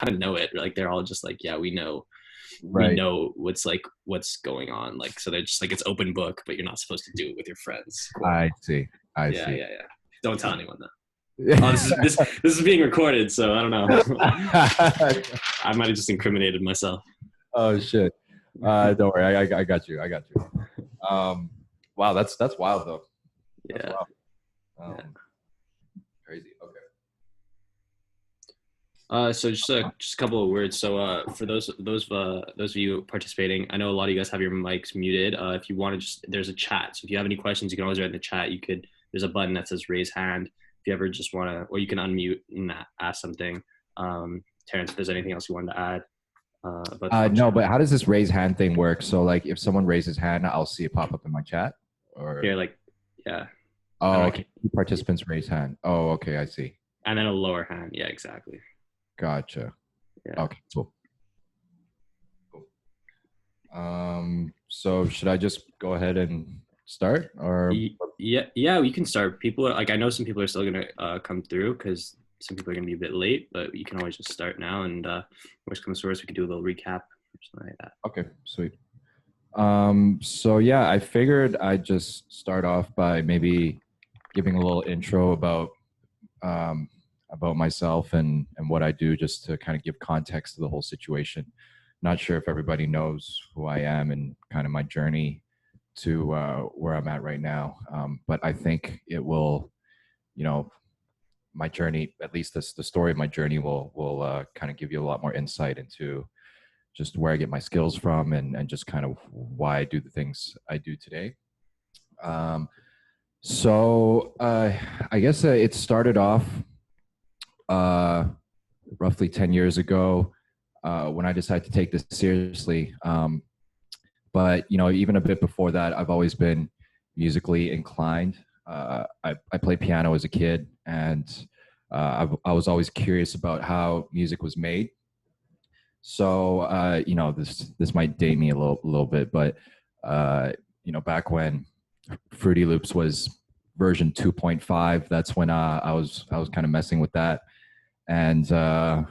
kind of know it. Like they're all just like, yeah, we Right. know what's going on. Like so they're just like it's open book, but you're not supposed to do it with your friends, quote I unquote. see. I Yeah, see. yeah, yeah. Don't tell anyone though. Oh, this is being recorded, so I don't know. I might have just incriminated myself. Oh shit. Don't worry. I got you. I got you. Um, wow, that's wild though. That's Yeah, wild. yeah. Um, crazy. Okay. So just a couple of words. So for those of you participating, I know a lot of you guys have your mics muted. If you want to just there's a chat. So if you have any questions, you can always write in the chat. You could there's a button that says raise hand. If you ever just want to, or you can unmute and ask something. Terrence, if there's anything else you wanted to add about the No, function. but how does this raise hand thing work? So like if someone raises hand, I'll see it pop up in my chat or Here, like, yeah, I oh don't okay. Participants raise hand. Oh, okay, I see. and then a lower hand. Yeah, exactly. Gotcha. Yeah. Okay, cool. Cool. So should I just go ahead and start or Yeah, yeah, we can start. People are like, I know some people are still gonna come through because some people are gonna be a bit late, but you can always just start now. And worst comes to worst, we could do a little recap or something like that. okay, sweet. So yeah, I figured I'd just start off by maybe giving a little intro um, about myself and what I do, just to kind of give context to the whole situation. Not sure if everybody knows who I am and kind of my journey to where I'm at right now, but I think it will, you know, my journey, at least the story of my journey, will kind of give you a lot more insight into just where I get my skills from and just kind of why I do the things I do today. Um, so I guess it started off uh, roughly 10 years ago when I decided to take this seriously. But, you know, even a bit before that, I've always been musically inclined. I played piano as a kid, and I was always curious about how music was made. So, you know, this might date me a little bit, but you know, back when Fruity Loops was version 2.5, that's when I was kind of messing with that, and I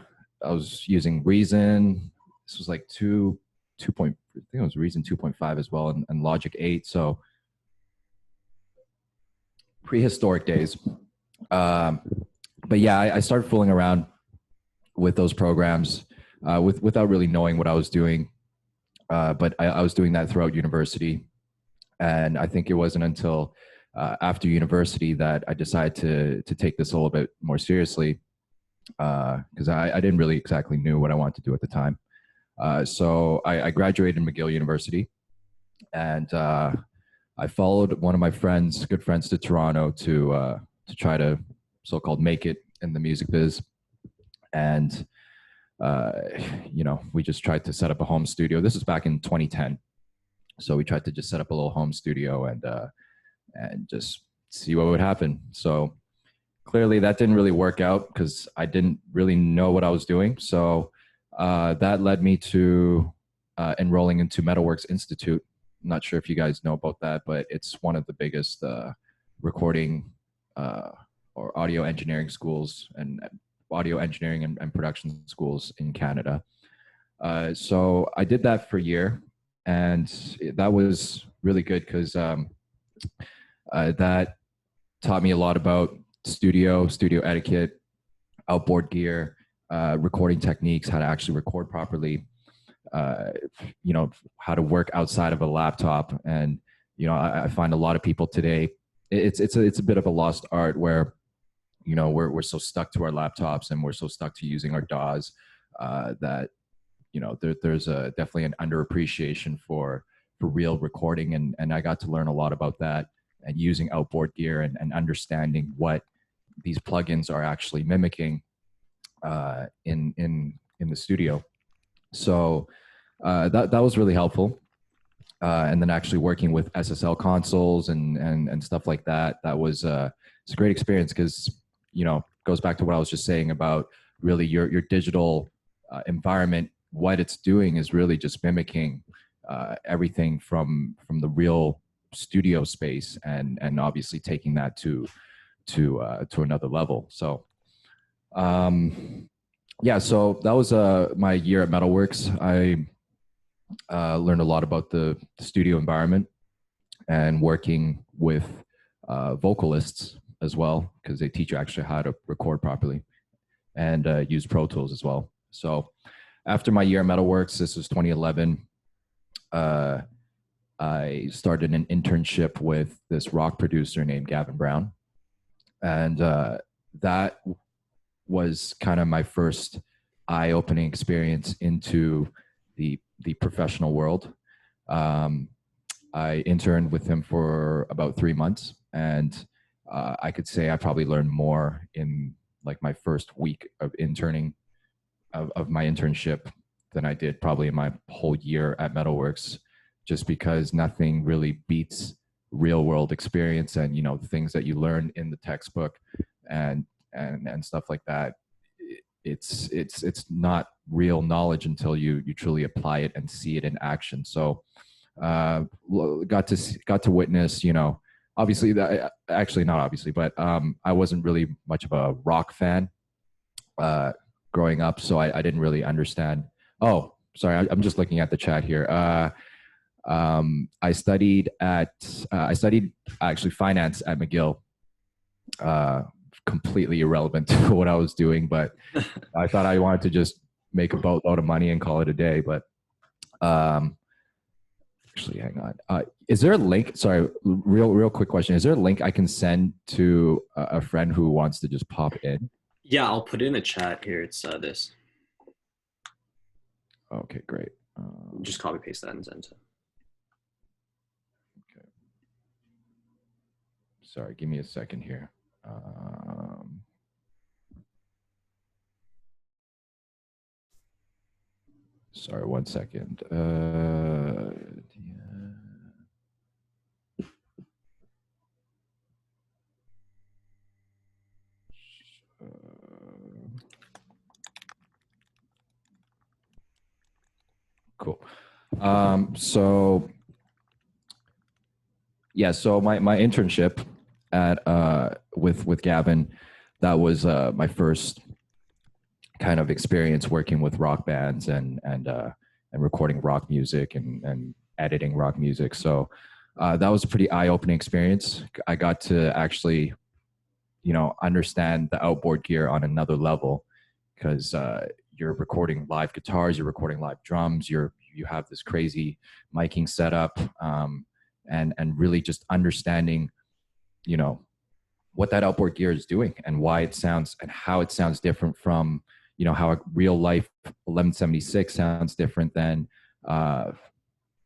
was using Reason. This was like I think it was Reason 2.5 as well, and Logic 8. So prehistoric days. Um, but yeah, I started fooling around with those programs without really knowing what I was doing. But I was doing that throughout university. And I think it wasn't until after university that I decided to take this a little bit more seriously because I didn't really exactly knew what I wanted to do at the time. So I graduated McGill University, and I followed one of my friends, good friends, to Toronto to try to so-called make it in the music biz. And uh, you know, we just tried to set up a home studio. This was back in 2010, so we tried to just set up a little home studio and just see what would happen. So clearly, that didn't really work out because I didn't really know what I was doing. So that led me to enrolling into Metalworks Institute. I'm not sure if you guys know about that, but it's one of the biggest recording uh, or audio engineering schools and audio engineering and production schools in Canada. So I did that for a year, and that was really good because that taught me a lot about studio etiquette, outboard gear, recording techniques, how to actually record properly, uh, you know, how to work outside of a laptop. And you know, I find a lot of people today, it's a bit of a lost art where you know we're so stuck to our laptops and we're so stuck to using our DAWs that you know there's definitely an underappreciation for real recording, and I got to learn a lot about that and using outboard gear and understanding what these plugins are actually mimicking in the studio. So that was really helpful. And then actually working with SSL consoles and stuff like that, that was it's a great experience because you know goes back to what I was just saying about really your digital environment. What it's doing is really just mimicking everything from the real studio space and obviously taking that to another level. So um, Yeah, so that was my year at Metalworks. I learned a lot about the studio environment and working with vocalists as well, because they teach you actually how to record properly and use Pro Tools as well. So after my year at Metalworks, this was 2011, uh, I started an internship with this rock producer named Gavin Brown. And that was kind of my first eye-opening experience into the professional world. Um, I interned with him for about 3 months, and I could say I probably learned more in like my first week of interning of my internship than I did probably in my whole year at Metalworks, just because nothing really beats real world experience and the things that you learn in the textbook and and stuff like that. It's not real knowledge until you truly apply it and see it in action. So uh, got to witness, obviously that actually not obviously, but I wasn't really much of a rock fan uh, growing up, so I didn't really understand. Oh, sorry, I'm just looking at the chat here. I studied actually finance at McGill. Uh, Completely irrelevant to what I was doing, but I thought I wanted to just make a boatload of money and call it a day. But um, actually, hang on. Is there a link? Sorry, real quick question. Is there a link I can send to a friend who wants to just pop in? Yeah, I'll put it in the chat here. It's this. Okay, great. Just copy paste that and send it. Okay. Sorry, give me a second here. Sorry, 1 second. Cool. So yeah, so my internship at with Gavin, that was my first kind of experience working with rock bands and recording rock music and editing rock music. So that was a pretty eye-opening experience. I got to actually, understand the outboard gear on another level because you're recording live guitars, you're recording live drums, you have this crazy miking setup, and really just understanding, what that outboard gear is doing and why it sounds and how it sounds different from how a real life 1176 sounds different than uh,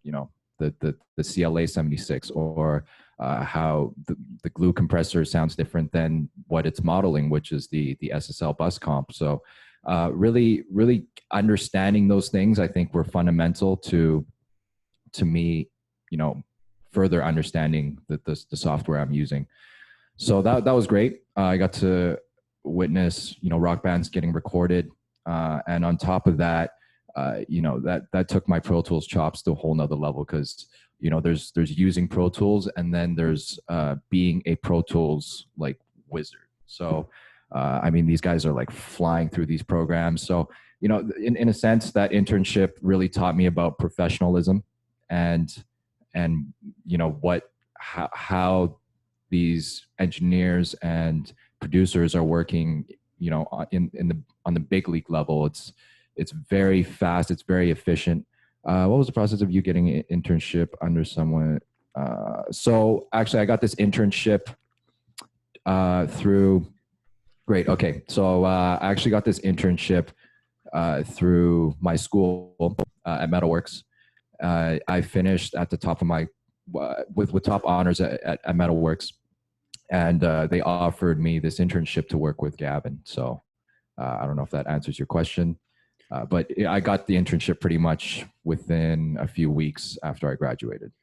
you know the CLA 76, or how the glue compressor sounds different than what it's modeling, which is the SSL bus comp. So really understanding those things, I think, were fundamental to me, further understanding the software I'm using. So that was great. I got to witness, rock bands getting recorded, and on top of that, that took my Pro Tools chops to a whole nother level because there's using Pro Tools, and then there's being a Pro Tools like wizard. So I mean, these guys are like flying through these programs. So in a sense, that internship really taught me about professionalism and how these engineers and producers are working, on the big league level. It's very fast. It's very efficient. What was the process of you getting an internship under someone? So actually, I got this internship through. Great. Okay. So I actually got this internship through my school at Metalworks. I finished at the top of my with top honors at Metalworks, and they offered me this internship to work with Gavin. So I don't know if that answers your question, but I got the internship pretty much within a few weeks after I graduated.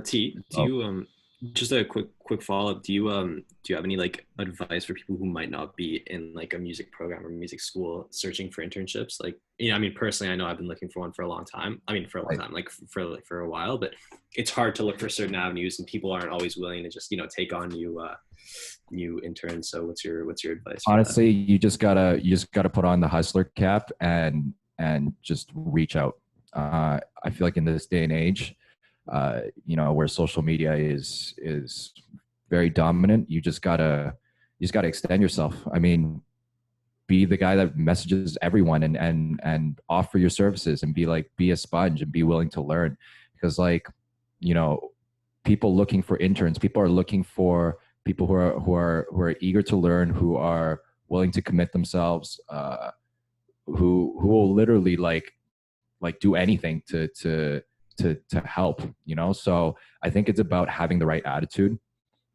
T, do you Just a quick follow up. Do you have any like advice for people who might not be in like a music program or music school searching for internships? Like, I mean, personally, I know I've been looking for one for a long time. I mean, for a long Right. time, like for a while, but it's hard to look for certain avenues, and people aren't always willing to just take on new interns. So what's your advice for that? Honestly, you just gotta put on the hustler cap and just reach out. I feel like in this day and age, where social media is very dominant, you just gotta extend yourself. I mean, be the guy that messages everyone and offer your services and be a sponge and be willing to learn, because you know people looking for interns, people are looking for people who are eager to learn, who are willing to commit themselves, who will literally do anything to help, so I think it's about having the right attitude.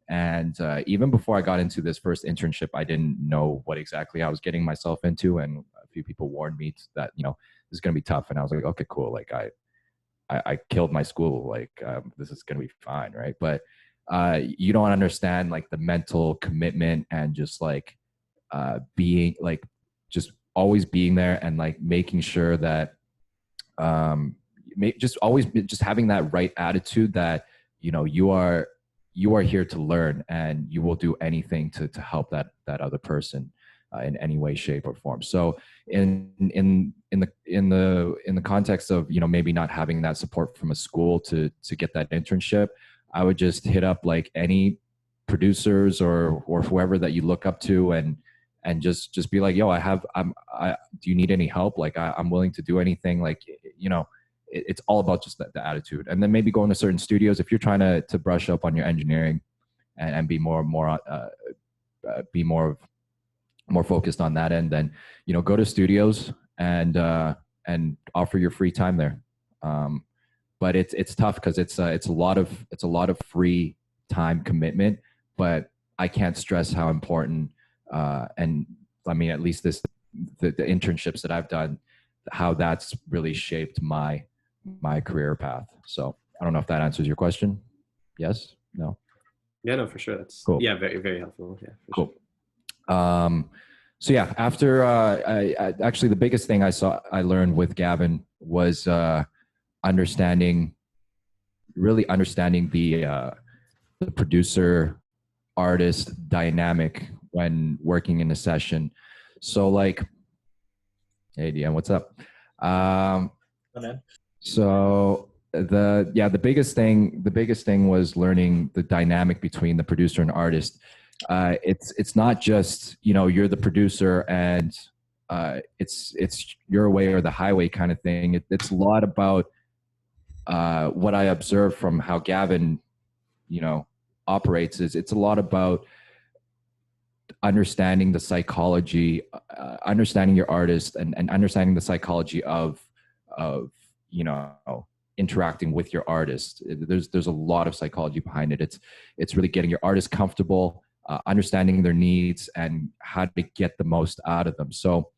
And even before I got into this first internship, I didn't know what exactly I was getting myself into. And a few people warned me that, this is going to be tough. And I was like, okay, cool. Like I killed my school. Like this is going to be fine. Right. But you don't understand like the mental commitment and just being just always being there and like making sure that just always just having that right attitude that, you are here to learn and you will do anything to help that other person in any way, shape, or form. So in the context of maybe not having that support from a school to get that internship, I would just hit up like any producers or whoever that you look up to and just be like, yo, I do you need any help? Like I'm willing to do anything. Like it's all about just the attitude. And then maybe going to certain studios if you're trying to brush up on your engineering and be be more focused on that end. Then go to studios and offer your free time there. But it's tough because it's a lot of free time commitment. But I can't stress how important and I mean at least the internships that I've done, how that's really shaped my career path. So I don't know if that answers your question. Yes? No? Yeah, no, for sure. That's Cool. yeah, very very helpful. Yeah, for Cool. sure. So yeah, after I actually the biggest thing I learned with Gavin was really understanding the producer artist dynamic when working in a session. So like, hey Deanne, what's up? So the biggest thing was learning the dynamic between the producer and artist. It's not just you're the producer and it's your way or the highway kind of thing. It's a lot about what I observed from how Gavin operates. Is it's a lot about understanding the psychology, understanding your artist, and understanding the psychology of interacting with your artist. There's a lot of psychology behind it. It's really getting your artist comfortable, understanding their needs and how to get the most out of them. So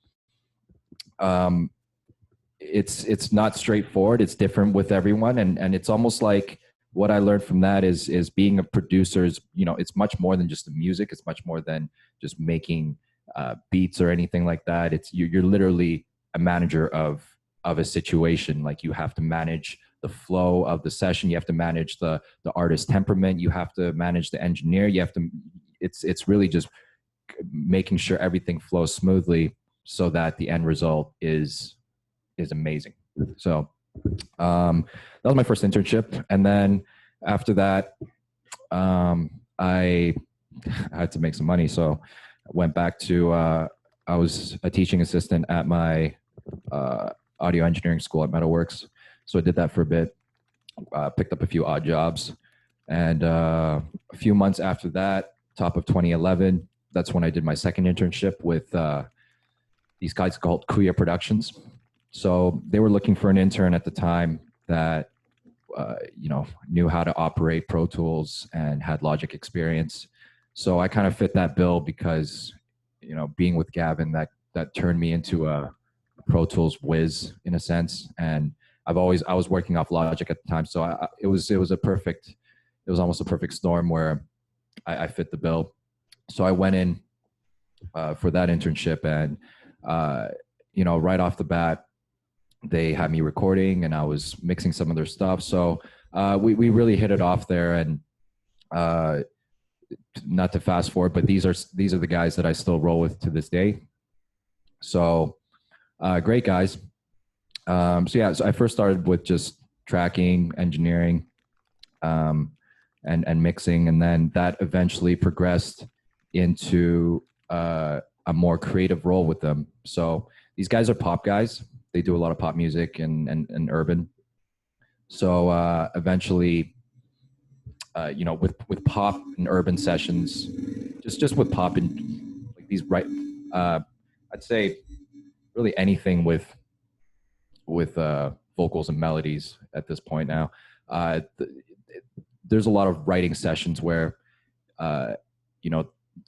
it's not straightforward. It's different with everyone, and it's almost like what I learned from that is being a producer is it's much more than just the music. It's much more than just making beats or anything like that. It's you're literally a manager of a situation. Like you have to manage the flow of the session. You have to manage the artist's temperament. You have to manage the engineer. You have to. It's really just making sure everything flows smoothly so that the end result is amazing. So that was my first internship, and then after that, I had to make some money, so I went back to. I was a teaching assistant at my audio engineering school at Metalworks, so I did that for a bit. Picked up a few odd jobs, and a few months after that, top of 2011, that's when I did my second internship with these guys called QWave Productions. So they were looking for an intern at the time that knew how to operate Pro Tools and had Logic experience. So I kind of fit that bill because being with Gavin, that turned me into a Pro Tools whiz in a sense, and I was working off Logic at the time, so it was a perfect it was almost a perfect storm where I fit the bill. So I went in for that internship, and right off the bat, they had me recording, and I was mixing some of their stuff. So we really hit it off there, and not to fast forward, but these are the guys that I still roll with to this day. So great guys. So I first started with just tracking, engineering, and mixing, and then that eventually progressed into a more creative role with them. So these guys are pop guys. They do a lot of pop music and urban. So eventually, with pop and urban sessions, just with pop and like these I'd say really anything with vocals and melodies at this point now. There's a lot of writing sessions where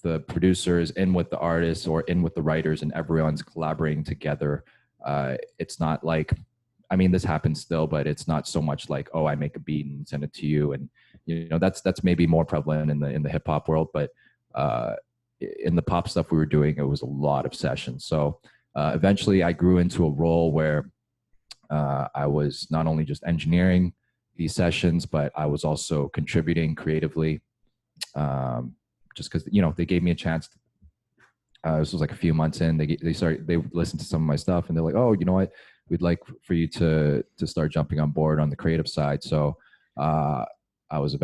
the producer is in with the artists or in with the writers, and everyone's collaborating together. It's not like, I mean, this happens still, but it's not so much like, oh, I make a beat and send it to you, and that's maybe more prevalent in the hip hop world, but in the pop stuff we were doing, it was a lot of sessions. So eventually, I grew into a role where I was not only just engineering these sessions, but I was also contributing creatively. Just because they gave me a chance. This was like a few months in. They listened to some of my stuff, and they're like, "Oh, you know what? We'd like for you to start jumping on board on the creative side." So I was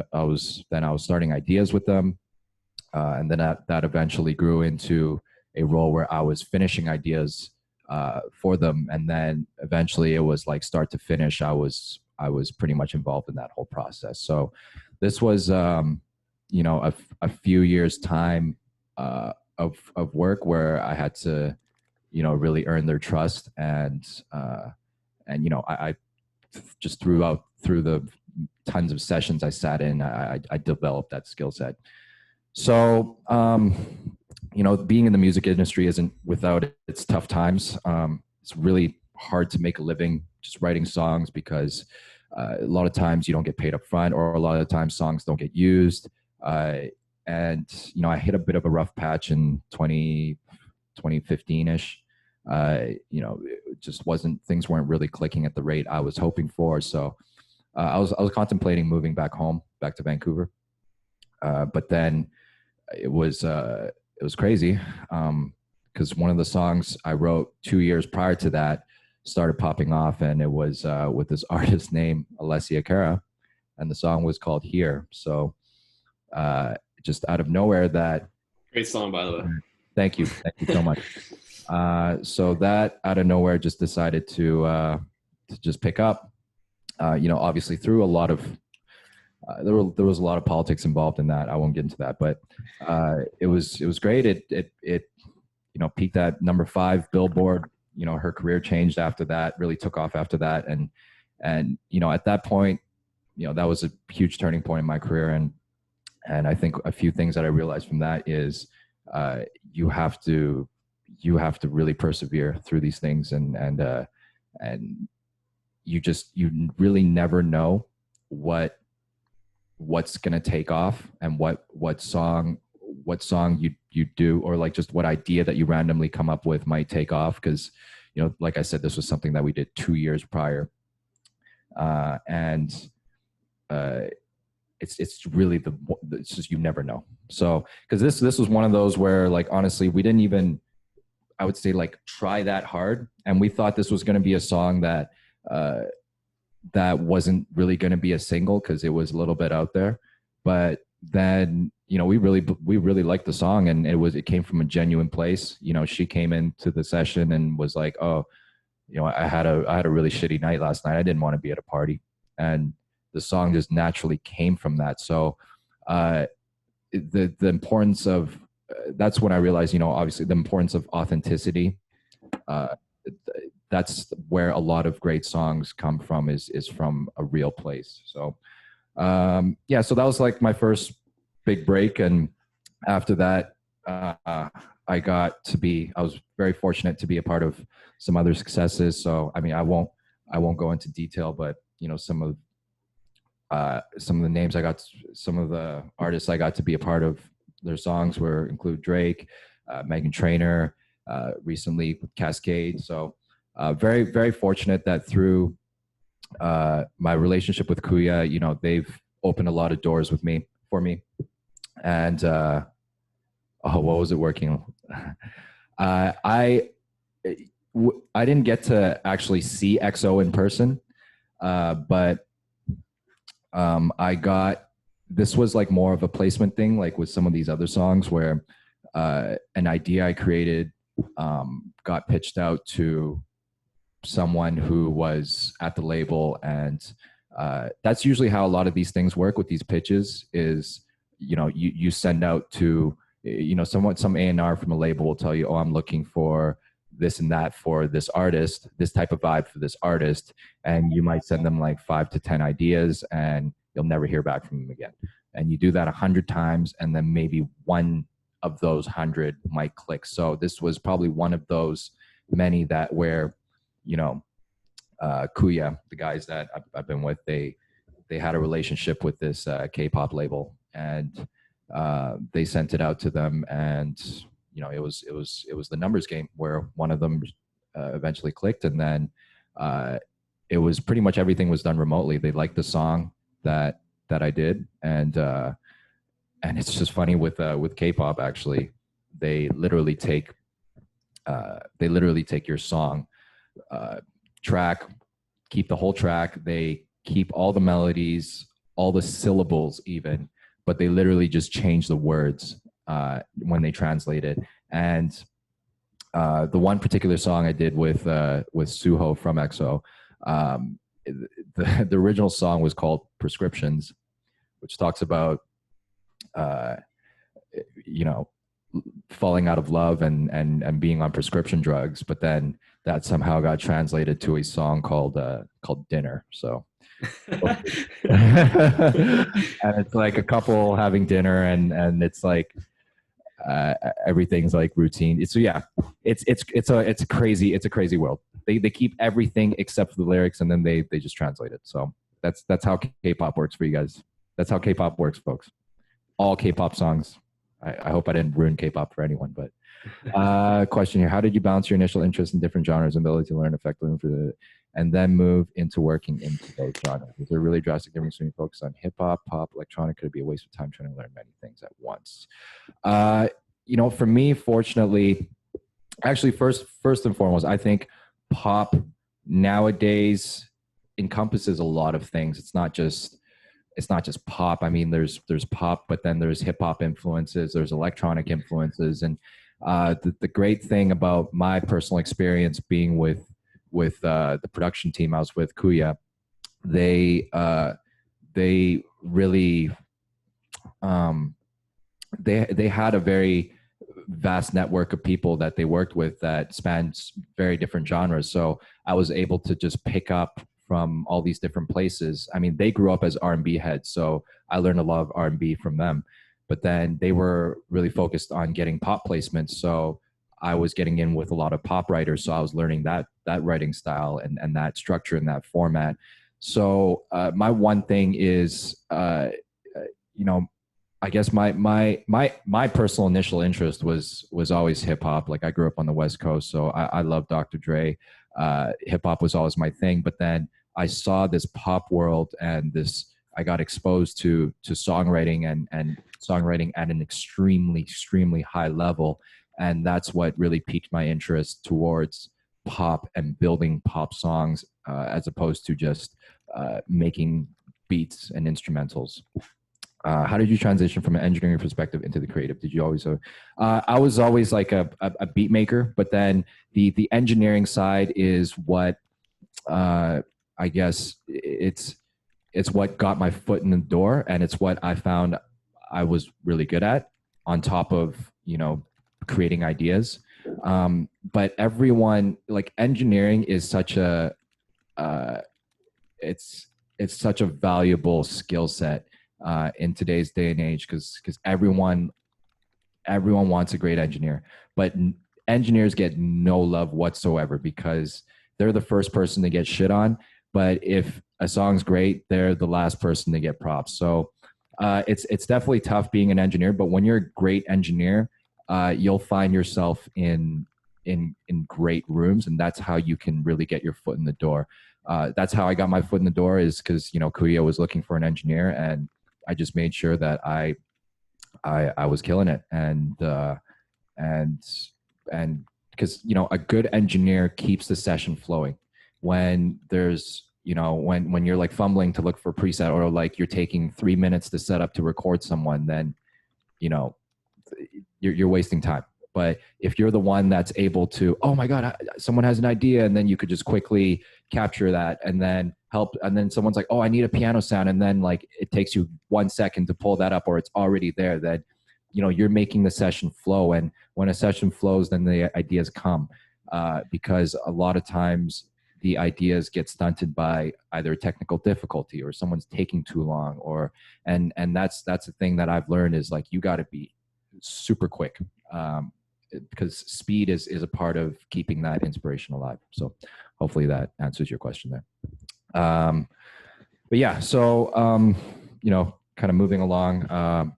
starting ideas with them, and then that eventually grew into a role where I was finishing ideas for them, and then eventually it was like start to finish. I was pretty much involved in that whole process. So this was a few years time of work where I had to really earn their trust, and I just through the tons of sessions I sat in, I developed that skill set. So being in the music industry isn't without its tough times. It's really hard to make a living just writing songs because a lot of times you don't get paid up front, or a lot of times songs don't get used. And I hit a bit of a rough patch in 2015-ish. It just things weren't really clicking at the rate I was hoping for. So I was contemplating moving back to Vancouver. But then it was crazy because one of the songs I wrote 2 years prior to that started popping off, and it was with this artist named Alessia Cara, and the song was called Here. So just out of nowhere, that great song, by the way. Thank you so much. So that out of nowhere just decided to just pick up. Obviously through a lot of there was a lot of politics involved in that. I won't get into that, but it was great. It peaked at number 5 Billboard. Her career changed after that, really took off after that, and at that point, that was a huge turning point in my career, and I think a few things that I realized from that is you have to really persevere through these things, and you really never know what's going to take off, and what song you do, or like just what idea that you randomly come up with might take off, because like I said, this was something that we did 2 years prior, and it's really it's just, you never know. So because this was one of those where, like, honestly, we didn't even, I would say, like, try that hard, and we thought this was going to be a song that wasn't really going to be a single because it was a little bit out there. But then we really liked the song, and it came from a genuine place. She came into the session and was like, "Oh, I had a really shitty night last night. I didn't want to be at a party," and the song just naturally came from that. So the importance of that's when I realized, obviously, the importance of authenticity. That's where a lot of great songs come from, is from a real place. So so that was like my first big break, and after that, I was very fortunate to be a part of some other successes. So I mean, I won't go into detail, but some of Some of the names I got, some of the artists I got to be a part of their songs were include Drake, Megan Trainor, recently with Cascade. So very, very fortunate that through my relationship with Kuya, you know, they've opened a lot of doors with me for me. And oh, what was it working? uh, I I didn't get to actually see XO in person, but I got, this was like more of a placement thing, like with some of these other songs where an idea I created got pitched out to someone who was at the label, and that's usually how a lot of these things work with these pitches is, you know, you send out to, you know, someone, some A&R from a label will tell you, oh, I'm looking for this and that for this artist, this type of vibe for this artist, and you might send them like 5 to 10 ideas and you'll never hear back from them again. And you do that 100 times and then maybe one of those 100 might click. So this was probably one of those many that where, you know, Kuya, the guys that I've been with, they had a relationship with this K-pop label, and they sent it out to them, and you know, it was the numbers game where one of them eventually clicked, and then it was pretty much everything was done remotely. They liked the song that I did, and it's just funny with K-pop. Actually, they literally take your song track, keep the whole track. They keep all the melodies, all the syllables even, but they literally just change the words when they translate it. And the one particular song I did with Suho from EXO, the original song was called Prescriptions, which talks about you know, falling out of love and being on prescription drugs, but then that somehow got translated to a song called Dinner. So and it's like a couple having dinner, and it's like everything's like routine. So yeah, it's a crazy world. They keep everything except for the lyrics, and then they just translate it. So that's how K-pop works for you guys. That's how K-pop works, folks. All K-pop songs. I hope I didn't ruin K-pop for anyone, but question here: how did you balance your initial interest in different genres and ability to learn effectively and then move into working into those genres? Is there a really drastic difference between focus on hip hop, pop, electronic? Could it be a waste of time trying to learn many things at once? You know, for me, fortunately, actually, first and foremost, I think pop nowadays encompasses a lot of things. It's not just pop. I mean, there's pop, but then there's hip hop influences, there's electronic influences, and the great thing about my personal experience being with the production team I was with, Kuya, they really they had a very vast network of people that they worked with that spans very different genres. So I was able to just pick up from all these different places. I mean, they grew up as R&B heads, so I learned a lot of R&B from them. But then they were really focused on getting pop placements, so I was getting in with a lot of pop writers. So I was learning that writing style and that structure and that format. So my one thing is, you know, I guess my personal initial interest was always hip hop. Like I grew up on the West Coast, so I love Dr. Dre. Hip hop was always my thing, but then I saw this pop world, and I got exposed to songwriting and songwriting at an extremely high level, and that's what really piqued my interest towards pop and building pop songs as opposed to just making beats and instrumentals. How did you transition from an engineering perspective into the creative? Did you always? I was always like a beat maker, but then the engineering side is what I guess it's what got my foot in the door, and it's what I found I was really good at. On top of, you know, creating ideas, but everyone, like, engineering is such a it's such a valuable skill set in today's day and age, because everyone wants a great engineer, but engineers get no love whatsoever because they're the first person to get shit on, but if a song's great, they're the last person to get props. So it's definitely tough being an engineer, but when you're a great engineer, you'll find yourself in great rooms, and that's how you can really get your foot in the door. That's how I got my foot in the door, is because Kuya was looking for an engineer, and I just made sure that I was killing it, and and because a good engineer keeps the session flowing. When there's when you're like fumbling to look for a preset, or like you're taking 3 minutes to set up to record someone, then you know you're wasting time. But if you're the one that's able to, oh my God, someone has an idea, and then you could just quickly capture that and then help. And then someone's like, oh, I need a piano sound. And then like it takes you 1 second to pull that up, or it's already there. Then, you're making the session flow. And when a session flows, then the ideas come, because a lot of times the ideas get stunted by either technical difficulty or someone's taking too long, and that's the thing that I've learned is like, you got to be super quick. Because speed is a part of keeping that inspiration alive. So hopefully that answers your question there. But yeah, so kind of moving along.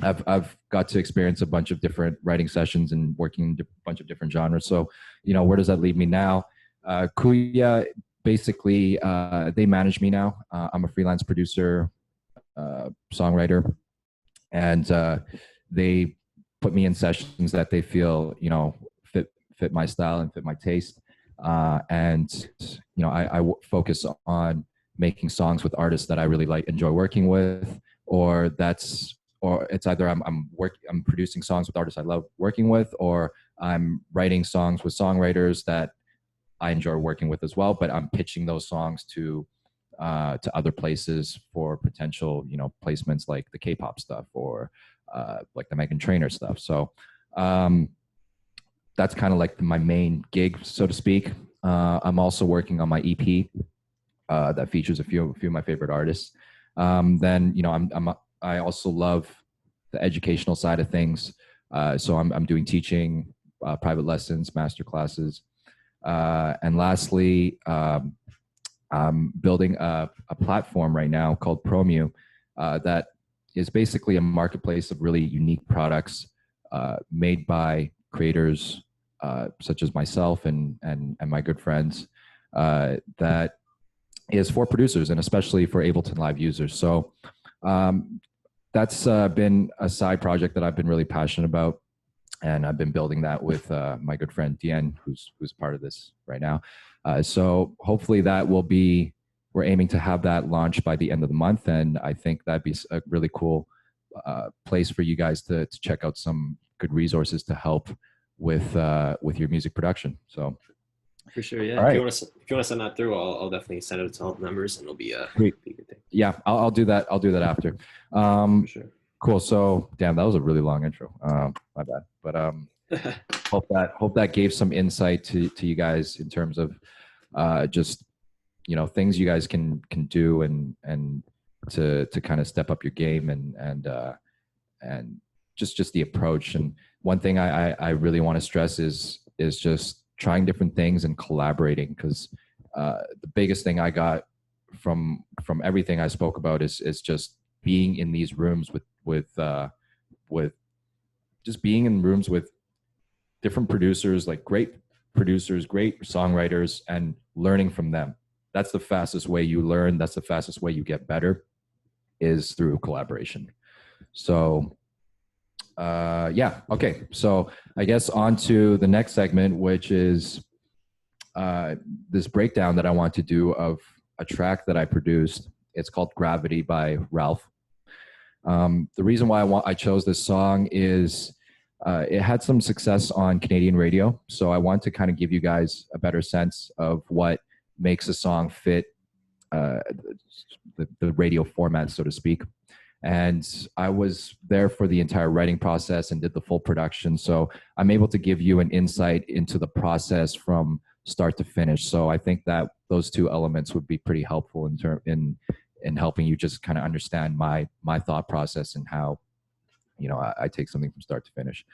I've got to experience a bunch of different writing sessions and working in a bunch of different genres. So where does that leave me now? Kuya, basically, they manage me now. I'm a freelance producer, songwriter, and they put me in sessions that they feel fit my style and fit my taste, and I focus on making songs with artists that I really enjoy working with, or it's either I'm producing songs with artists I love working with, or I'm writing songs with songwriters that I enjoy working with as well, but I'm pitching those songs to other places for potential placements, like the K-pop stuff, or like the Meghan Trainor stuff. So that's kind of like my main gig, so to speak. I'm also working on my EP that features a few of my favorite artists. Then I also love the educational side of things. So I'm doing teaching, private lessons, master classes, and lastly, I'm building a platform right now called Promu that is basically a marketplace of really unique products made by creators such as myself and my good friends, that is for producers and especially for Ableton Live users. So that's been a side project that I've been really passionate about, and I've been building that with my good friend Dien, who's part of this right now. So hopefully we're aiming to have that launched by the end of the month, and I think that'd be a really cool place for you guys to check out some good resources to help with your music production. So for sure, yeah. Right. If you want to send that through, I'll definitely send it to all the members, and it'll be a Great. good thing. Yeah, I'll do that. I'll do that after. For sure. Cool. So, damn, that was a really long intro. My bad. But hope that gave some insight to you guys in terms of just things you guys can do and to kind of step up your game and just the approach. And one thing I really want to stress is just trying different things and collaborating, because the biggest thing I got from everything I spoke about is just being in these rooms with just being in rooms with different producers, like great producers, great songwriters, and learning from them. That's the fastest way you learn. That's the fastest way you get better, is through collaboration. So yeah, okay. So I guess on to the next segment, which is this breakdown that I want to do of a track that I produced. It's called Gravity by Ralph. The reason why I chose this song is it had some success on Canadian radio. So I want to kind of give you guys a better sense of what makes a song fit the radio format, so to speak. And I was there for the entire writing process and did the full production. So I'm able to give you an insight into the process from start to finish. So I think that those two elements would be pretty helpful in helping you just kind of understand my thought process and how I take something from start to finish.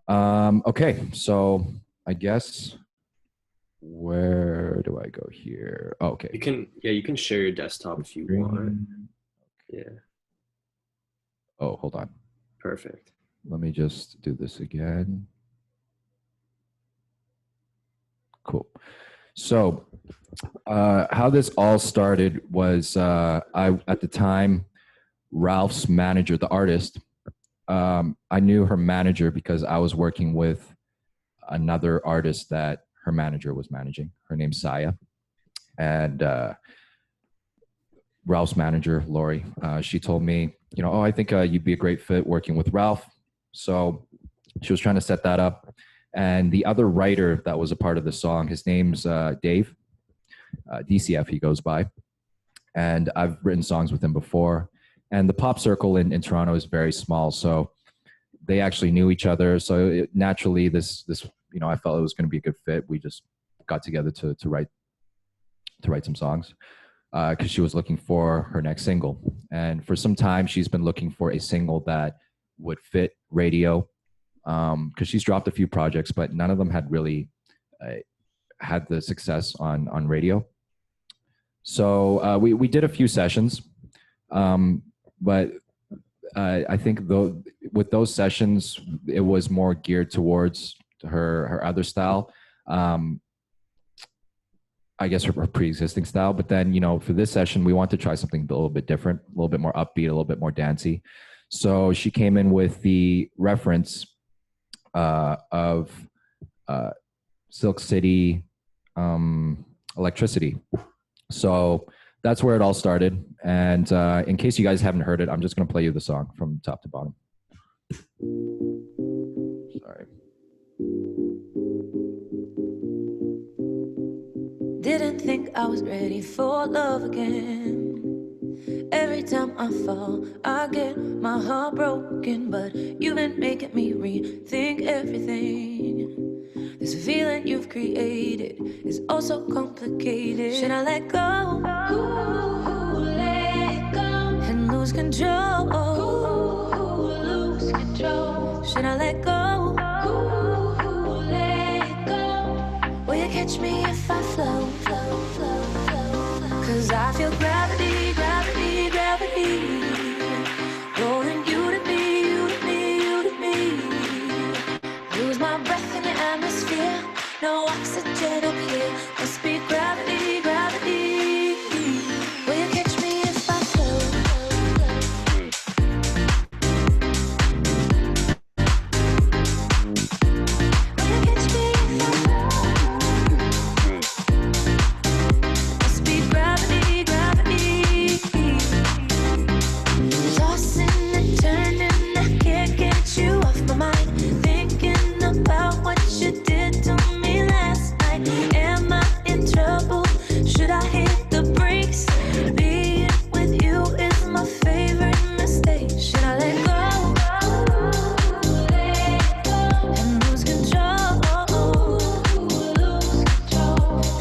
Okay, so I guess Where do I go here? Oh, okay. You can share your desktop if you want. Yeah. Oh, hold on. Perfect. Let me just do this again. Cool. So how this all started was at the time, Ralph's manager, the artist, I knew her manager because I was working with another artist that her manager was managing. Her name's Saya. And Ralph's manager, Lori, she told me, oh, I think you'd be a great fit working with Ralph. So she was trying to set that up. And the other writer that was a part of the song, his name's Dave, DCF he goes by. And I've written songs with him before. And the pop circle in Toronto is very small. So they actually knew each other. So naturally, this I felt it was going to be a good fit. We just got together to write some songs because she was looking for her next single. And for some time, she's been looking for a single that would fit radio because she's dropped a few projects, but none of them had really had the success on radio. So we did a few sessions, but I think with those sessions, it was more geared towards her other style. I guess her pre-existing style. But then, for this session, we want to try something a little bit different, a little bit more upbeat, a little bit more dancey. So she came in with the reference of Silk City Electricity. So that's where it all started. And in case you guys haven't heard it, I'm just going to play you the song from top to bottom. Sorry. Didn't think I was ready for love again. Every time I fall, I get my heart broken. But you've been making me rethink everything. This feeling you've created is oh so complicated. Should I let go? Ooh, let go. And lose control. Ooh, lose control. Should I let go? Ooh, let go. Will you catch me if I flow, flow, flow, flow? 'Cause I feel gravity, gravity, gravity. Rolling you to me, you to me, you to me. Lose my breath in the atmosphere. No oxygen up here. Must be gravity, gravity. Will you catch me if I flow? Will you catch me if I flow? Must be gravity, gravity. Tossing and turning, I can't get you off my mind. Thinking about what you did to me last night. Am I in trouble? Should I hit the brakes? Being with you is my favorite mistake. Should I let go? And lose control?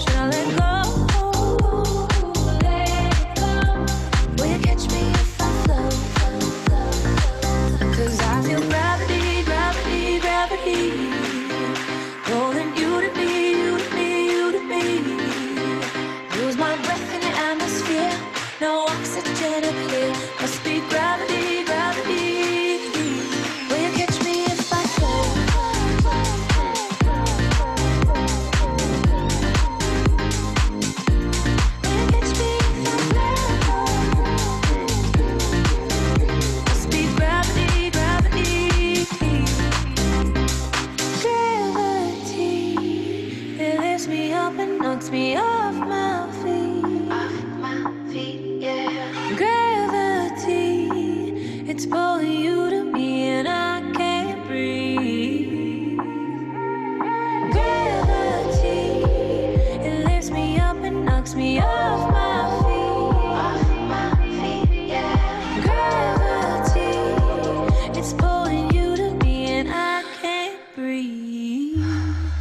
Should I let go? Will you catch me if I flow? 'Cause I feel gravity, gravity, gravity. Rolling you to me, you to me, you to me. Lose my breath in the atmosphere. No oxygen up here. Must be gravity, gravity. Will you catch me if I flow? Will you catch me if I flow? Must be gravity, gravity. Gravity, it lifts me up and knocks me off my feet. Off my feet, yeah. Gravity, it's pulling you to me and I can't breathe. Gravity, it lifts me up and knocks me off my feet. Off my feet, yeah. Gravity, it's pulling you to me and I can't breathe.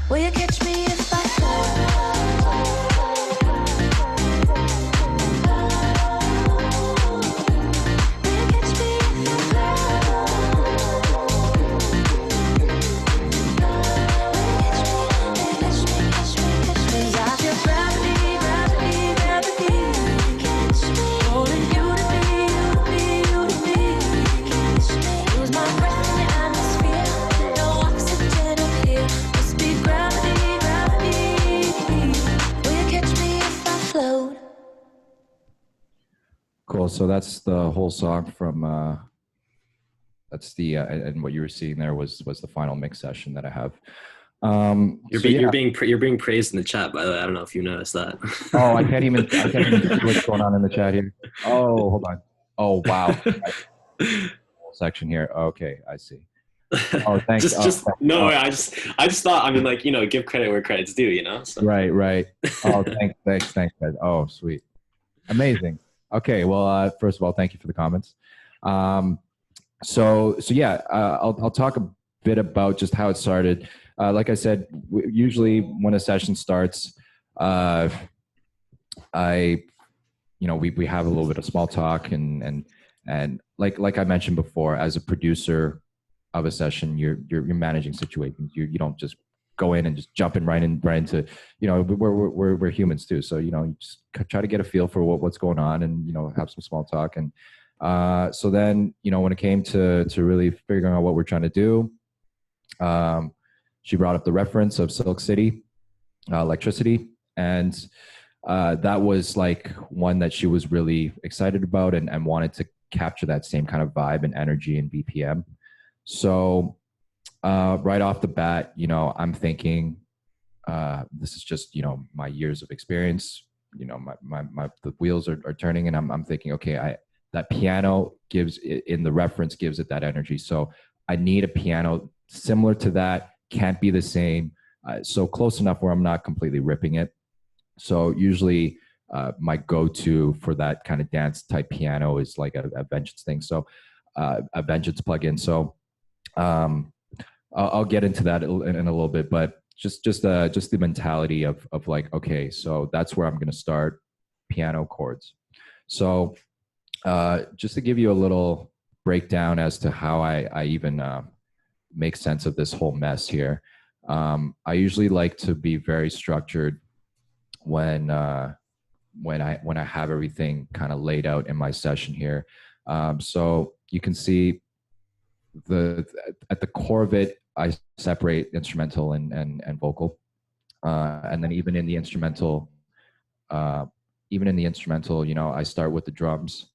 Will you catch me if I fall? Will you catch me if I fall? Will you catch me, catch me, catch me, catch me? 'Cause Cool. So that's the whole song from. That's the and what you were seeing there was the final mix session that I have. You're being praised in the chat, by the way. I don't know if you noticed that. Oh, I can't even see what's going on in the chat here. Oh, hold on. Oh, wow. Whole section here. Okay, I see. Oh, thanks. I just thought, I mean, like, you know, give credit where credit's due, you know? So. Right. Oh, thanks, guys. Oh, sweet. Amazing. Okay, well, first of all, thank you for the comments. So yeah, I'll talk a bit about just how it started. Like I said, usually when a session starts, we have a little bit of small talk and like I mentioned before, as a producer of a session, you're managing situations. You don't just go in and just jump in right into, you know, we're humans too. So, you know, you just try to get a feel for what's going on and, you know, have some small talk. And so then, you know, when it came to really figuring out what we're trying to do, she brought up the reference of Silk City, Electricity. And that was like one that she was really excited about and wanted to capture that same kind of vibe and energy and BPM. So right off the bat, you know, I'm thinking this is just, you know, my years of experience, you know, the wheels are turning, and I'm thinking, okay, that piano gives it, in the reference, gives it that energy. So I need a piano similar to that, can't be the same, so close enough where I'm not completely ripping it. So usually my go-to for that kind of dance type piano is like a Vengeance thing. So a Vengeance plugin. So I'll get into that in a little bit, but just the mentality of like, okay, so that's where I'm going to start, piano chords. So just to give you a little breakdown as to how I even make sense of this whole mess here. I usually like to be very structured when I have everything kind of laid out in my session here. So you can see at the core of it, I separate instrumental and vocal, and then even in the instrumental, you know, I start with the drums.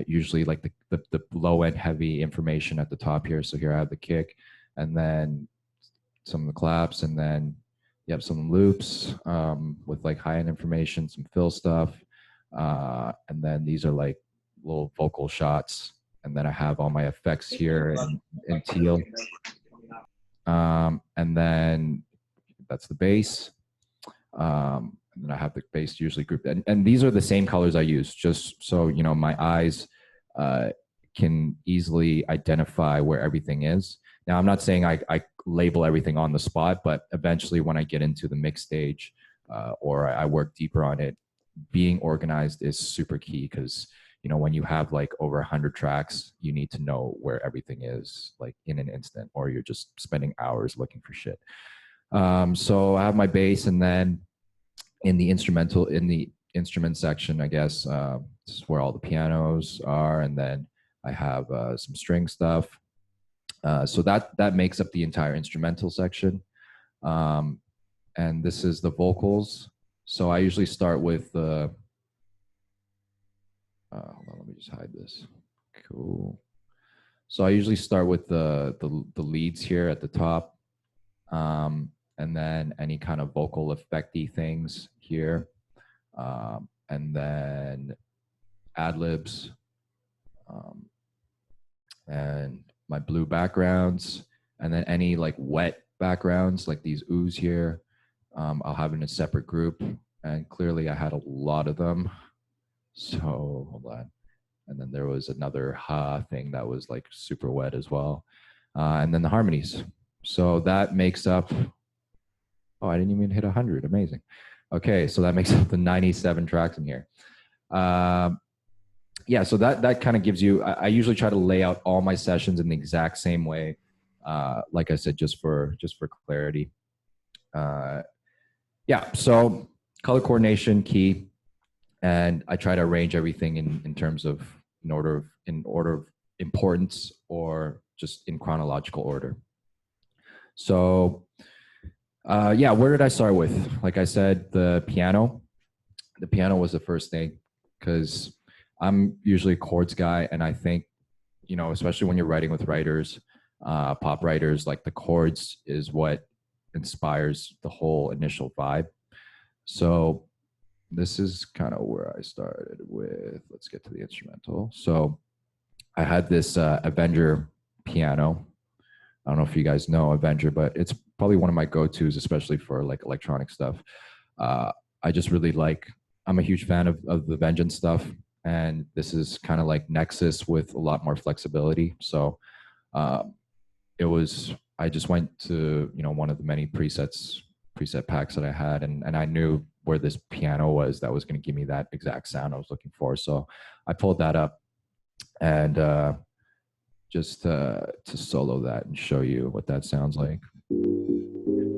Usually like the low end heavy information at the top here. So here I have the kick, and then some of the claps, and then you have some loops with like high end information, some fill stuff, and then these are like little vocal shots, and then I have all my effects here in teal, and then that's the bass. And then I have the bass usually grouped, and these are the same colors I use, just so you know my eyes can easily identify where everything is. Now, I'm not saying I label everything on the spot, but eventually when I get into the mix stage or I work deeper on it, being organized is super key, because you know, when you have like over 100 tracks, you need to know where everything is like in an instant, or you're just spending hours looking for shit. So I have my bass, and then in the instrument section, I guess, this is where all the pianos are, and then I have some string stuff. So that makes up the entire instrumental section. And this is the vocals. So I usually start with the, hold on, let me just hide this. Cool. So I usually start with the leads here at the top. And then any kind of vocal effecty things here. And then ad-libs. And my blue backgrounds, and then any like wet backgrounds like these oohs here, I'll have in a separate group, and clearly I had a lot of them, so hold on. And then there was another ha thing that was like super wet as well, and then the harmonies. So that makes up, oh, I didn't even hit 100. Amazing. Okay, so that makes up the 97 tracks in here. Yeah, so that kind of gives you, I usually try to lay out all my sessions in the exact same way. Like I said, just for clarity. Yeah, so color coordination, key. And I try to arrange everything in terms of in order of importance, or just in chronological order. So yeah, where did I start with? Like I said, the piano. The piano was the first thing, because I'm usually a chords guy, and I think, you know, especially when you're writing with writers, pop writers, like the chords is what inspires the whole initial vibe. So this is kind of where I started with. Let's get to the instrumental. So I had this Avenger piano. I don't know if you guys know Avenger, but it's probably one of my go-tos, especially for like electronic stuff. Uh, I just really like. I'm a huge fan of the Vengeance stuff, and this is kind of like Nexus with a lot more flexibility. So uh, it was. I just went to, you know, one of the many preset packs that I had, and I knew where this piano was that was going to give me that exact sound I was looking for. So I pulled that up, and just to solo that and show you what that sounds like.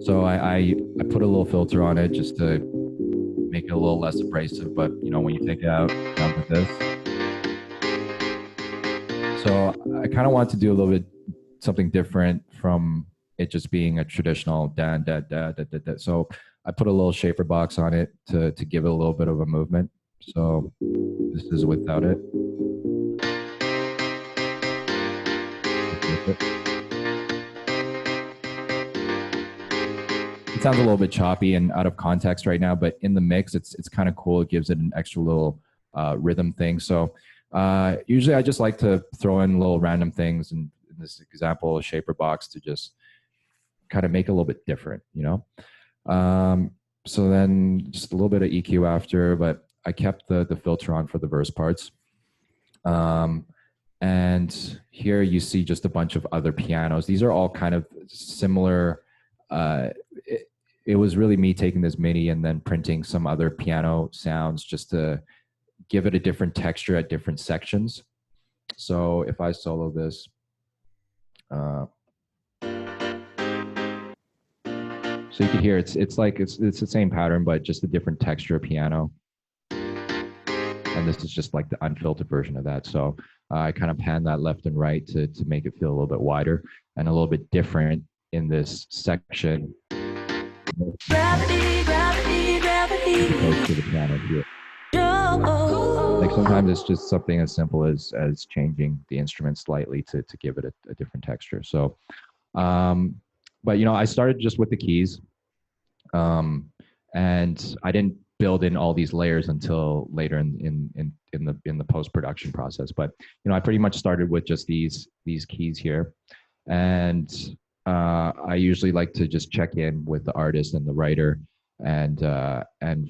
So I put a little filter on it just to make it a little less abrasive, but you know, when you take it out, down with this. So I kind of want to do a little bit something different from it just being a traditional da da da da da da. So I put a little shaper box on it to give it a little bit of a movement. So this is without it. It sounds a little bit choppy and out of context right now, but in the mix, it's kind of cool. It gives it an extra little rhythm thing. So usually I just like to throw in little random things, and in this example, a shaper box to just kind of make it a little bit different, you know? So then just a little bit of EQ after, but I kept the filter on for the verse parts. And here you see just a bunch of other pianos. These are all kind of similar. It was really me taking this MIDI and then printing some other piano sounds just to give it a different texture at different sections. So if I solo this, so you can hear it's like it's the same pattern, but just a different texture of piano. And this is just like the unfiltered version of that. So I kind of pan that left and right to make it feel a little bit wider and a little bit different in this section. Gravity, gravity, gravity. Opposed to the piano here. Like sometimes it's just something as simple as changing the instrument slightly to give it a different texture. So, but you know, I started just with the keys, and I didn't build in all these layers until later in the post-production process. But you know, I pretty much started with just these keys here, and I usually like to just check in with the artist and the writer and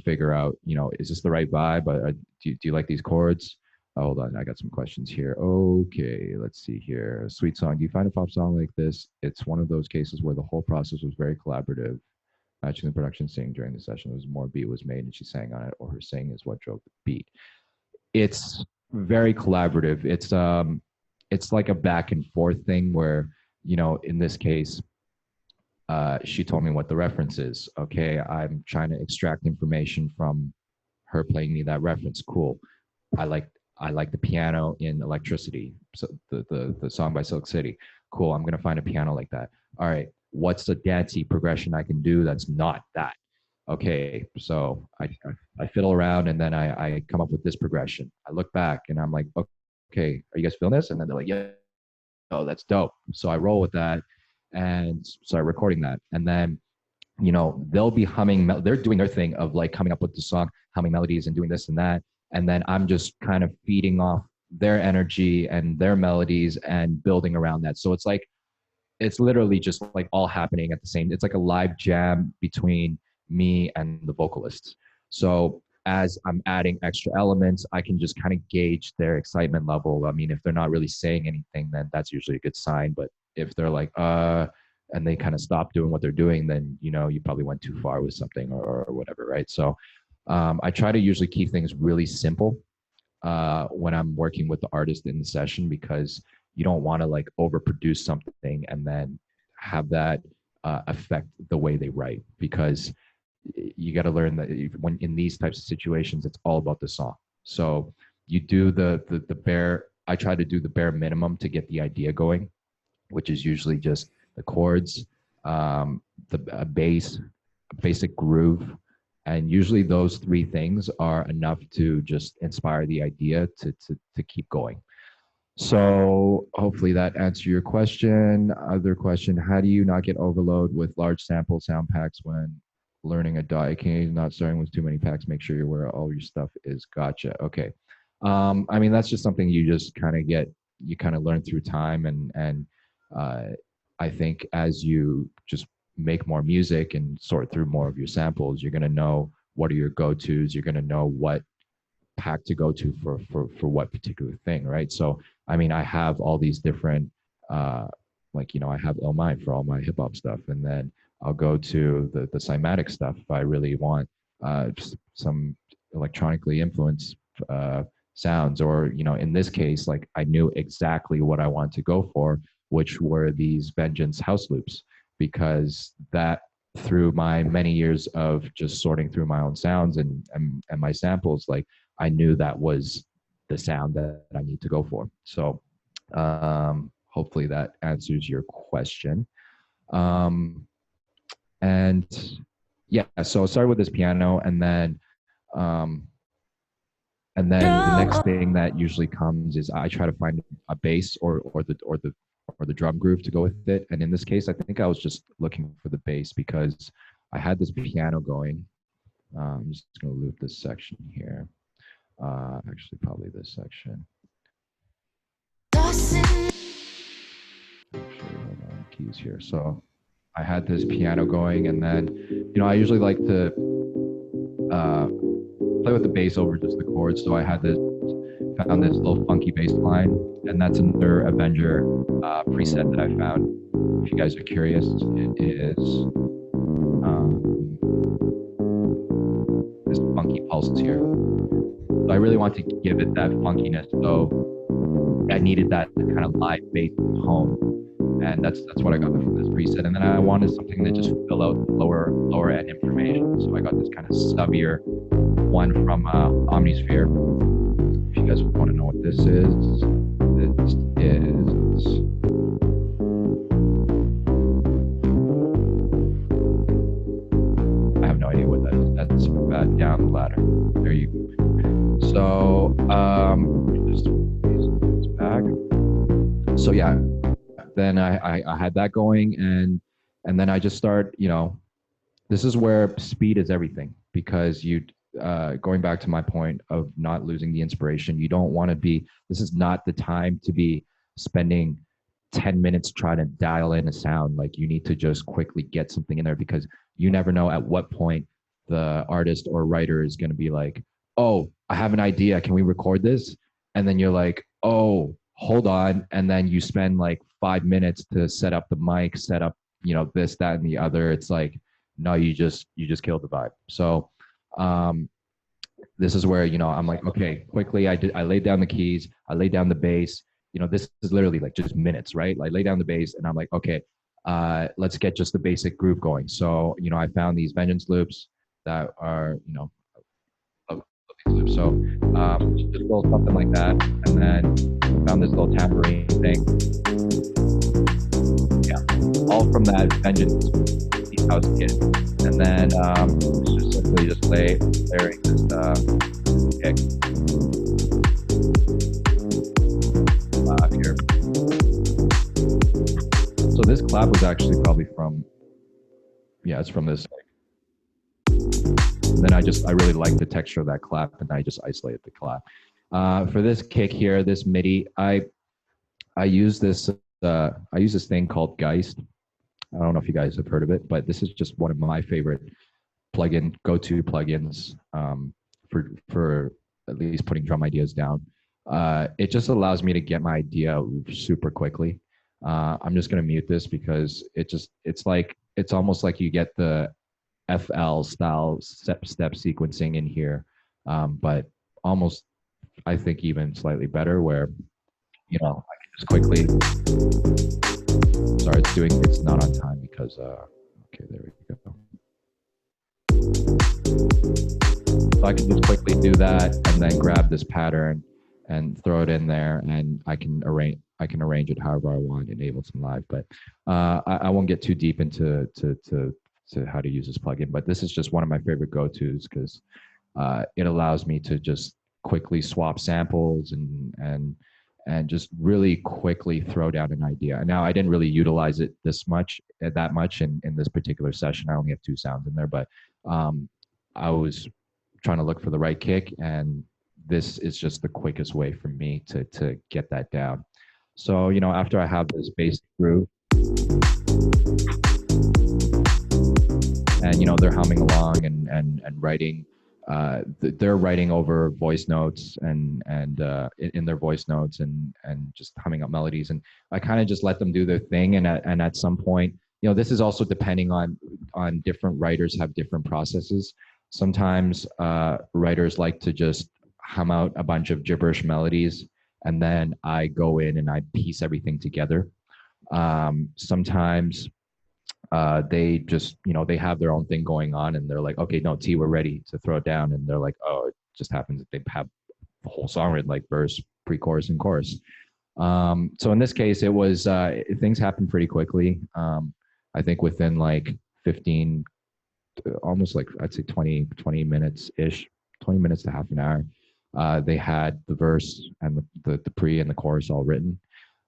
figure out, you know, is this the right vibe? Do you like these chords? Oh, hold on, I got some questions here. Okay, let's see here. Sweet song. Do you find a pop song like this? It's one of those cases where the whole process was very collaborative. Matching the production singing during the session, there was more beat was made and she sang on it, or her singing is what drove the beat. It's very collaborative. It's like a back and forth thing where, you know, in this case, she told me what the reference is. Okay, I'm trying to extract information from her playing me that reference. Cool. I like the piano in Electricity, so the song by Silk City. Cool. I'm gonna find a piano like that. All right. What's the dancey progression I can do that's not that? Okay, so I fiddle around and then I come up with this progression. I look back and I'm like, okay, are you guys feeling this? And then they're like, yeah, oh, that's dope. So I roll with that and start recording that. And then, you know, they'll be humming, they're doing their thing of like coming up with the song, humming melodies and doing this and that. And then I'm just kind of feeding off their energy and their melodies and building around that. So it's literally just like all happening at the same, it's like a live jam between me and the vocalists. So as I'm adding extra elements, I can just kind of gauge their excitement level. I mean, if they're not really saying anything, then that's usually a good sign. But if they're like, and they kind of stop doing what they're doing, then, you know, you probably went too far with something or whatever, right? So I try to usually keep things really simple when I'm working with the artist in the session, because you don't want to like overproduce something and then have that affect the way they write, because you got to learn that when in these types of situations, it's all about the song. So you do the bare, I try to do the bare minimum to get the idea going, which is usually just the chords, the bass, a basic groove, And usually those three things are enough to just inspire the idea to keep going. So hopefully that answered your question. Other question, how do you not get overload with large sample sound packs when learning a DAW? Can not starting with too many packs, make sure you're where all your stuff is. Gotcha. Okay. I mean, that's just something you just kind of get, you kind of learn through time. And I think as you just make more music and sort through more of your samples, you're going to know what are your go-tos. You're going to know what pack to go to for what particular thing, right? So I mean, I have all these different like, you know, I have Illmind for all my hip hop stuff, and then I'll go to the cymatic stuff if I really want just some electronically influenced sounds, or you know, in this case, like I knew exactly what I wanted to go for, which were these Vengeance house loops, because that, through my many years of just sorting through my own sounds and my samples, like I knew that was the sound that I need to go for. So hopefully that answers your question. And yeah, so I started with this piano, and then the next thing that usually comes is I try to find a bass or the drum groove to go with it. And in this case, I think I was just looking for the bass because I had this piano going. I'm just going to loop this section here. Actually, probably this section. Actually, hold on, keys here. So I had this piano going, and then, you know, I usually like to play with the bass over just the chords. So I had found this little funky bass line, and that's another Avenger preset that I found. If you guys are curious, it is this funky pulse here. So I really want to give it that funkiness, so I needed that kind of live bass tone, and that's what I got from this preset. And then I wanted something that just fill out lower end information, so I got this kind of stubbier one from Omnisphere. If you guys want to know what this is, I have no idea what that is. That's down the ladder. There you go. So just back. So yeah, then I had that going, and then I just start, you know, this is where speed is everything, because you going back to my point of not losing the inspiration, you don't want to be, this is not the time to be spending 10 minutes trying to dial in a sound. Like, you need to just quickly get something in there, because you never know at what point the artist or writer is going to be like, oh, I have an idea, can we record this? And then you're like, oh, hold on. And then you spend like 5 minutes to set up the mic, set up, you know, this, that, and the other. It's like, no, you just killed the vibe. So this is where, you know, I'm like, okay, quickly, I laid down the keys, I laid down the bass. You know, this is literally like just minutes, right? Like, lay down the bass, and I'm like, okay, let's get just the basic groove going. So, you know, I found these Vengeance loops that are, you know, loops. So just a little something like that, and then found this little tambourine thing. Yeah, all from that Vengeance house kit. And then just simply just layering this kick here. So this clap was actually probably from, yeah, it's from this. And then I really like the texture of that clap, and I just isolated the clap. For this kick here, this MIDI, I use this thing called Geist. I don't know if you guys have heard of it, but this is just one of my favorite go-to plugins for at least putting drum ideas down. It just allows me to get my idea super quickly. I'm just going to mute this because it's almost like you get the FL style step sequencing in here, but almost, I think, even slightly better, where, you know, I can just quickly, sorry, it's not on time because okay, there we go. So I can just quickly do that, and then grab this pattern and throw it in there, and I can arrange it however I want, enable some live. But I won't get too deep into how to use this plugin, but this is just one of my favorite go-tos because it allows me to just quickly swap samples and just really quickly throw down an idea. Now, I didn't really utilize it that much in this particular session. I only have 2 sounds in there, but I was trying to look for the right kick, and this is just the quickest way for me to get that down. So, you know, after I have this bass groove, and, you know, they're humming along and writing, they're writing over voice notes and in their voice notes and just humming up melodies. And I kind of just let them do their thing. And at some point, you know, this is also depending on different writers have different processes. Sometimes writers like to just hum out a bunch of gibberish melodies, and then I go in and I piece everything together. Sometimes they just, you know, they have their own thing going on, and they're like, okay, no, T, we're ready to throw it down. And they're like, oh, it just happens that they have the whole song written, like verse, pre-chorus, and chorus. So in this case, it was, things happened pretty quickly. I think within like 15, almost like, I'd say 20 minutes-ish, 20 minutes to half an hour. They had the verse and the pre and the chorus all written.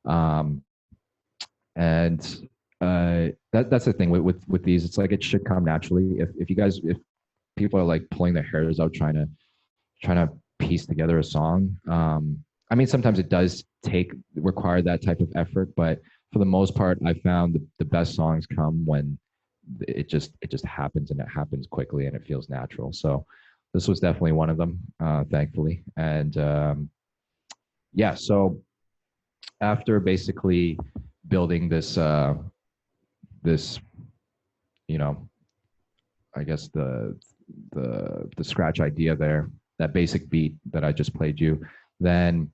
That's the thing with these. It's like it should come naturally. If people are like pulling their hairs out trying to piece together a song, I mean, sometimes it does require that type of effort, but for the most part, I found the best songs come when it just happens, and it happens quickly, and it feels natural. So this was definitely one of them, thankfully. And yeah, so after basically building this, you know, I guess the scratch idea there, that basic beat that I just played you, then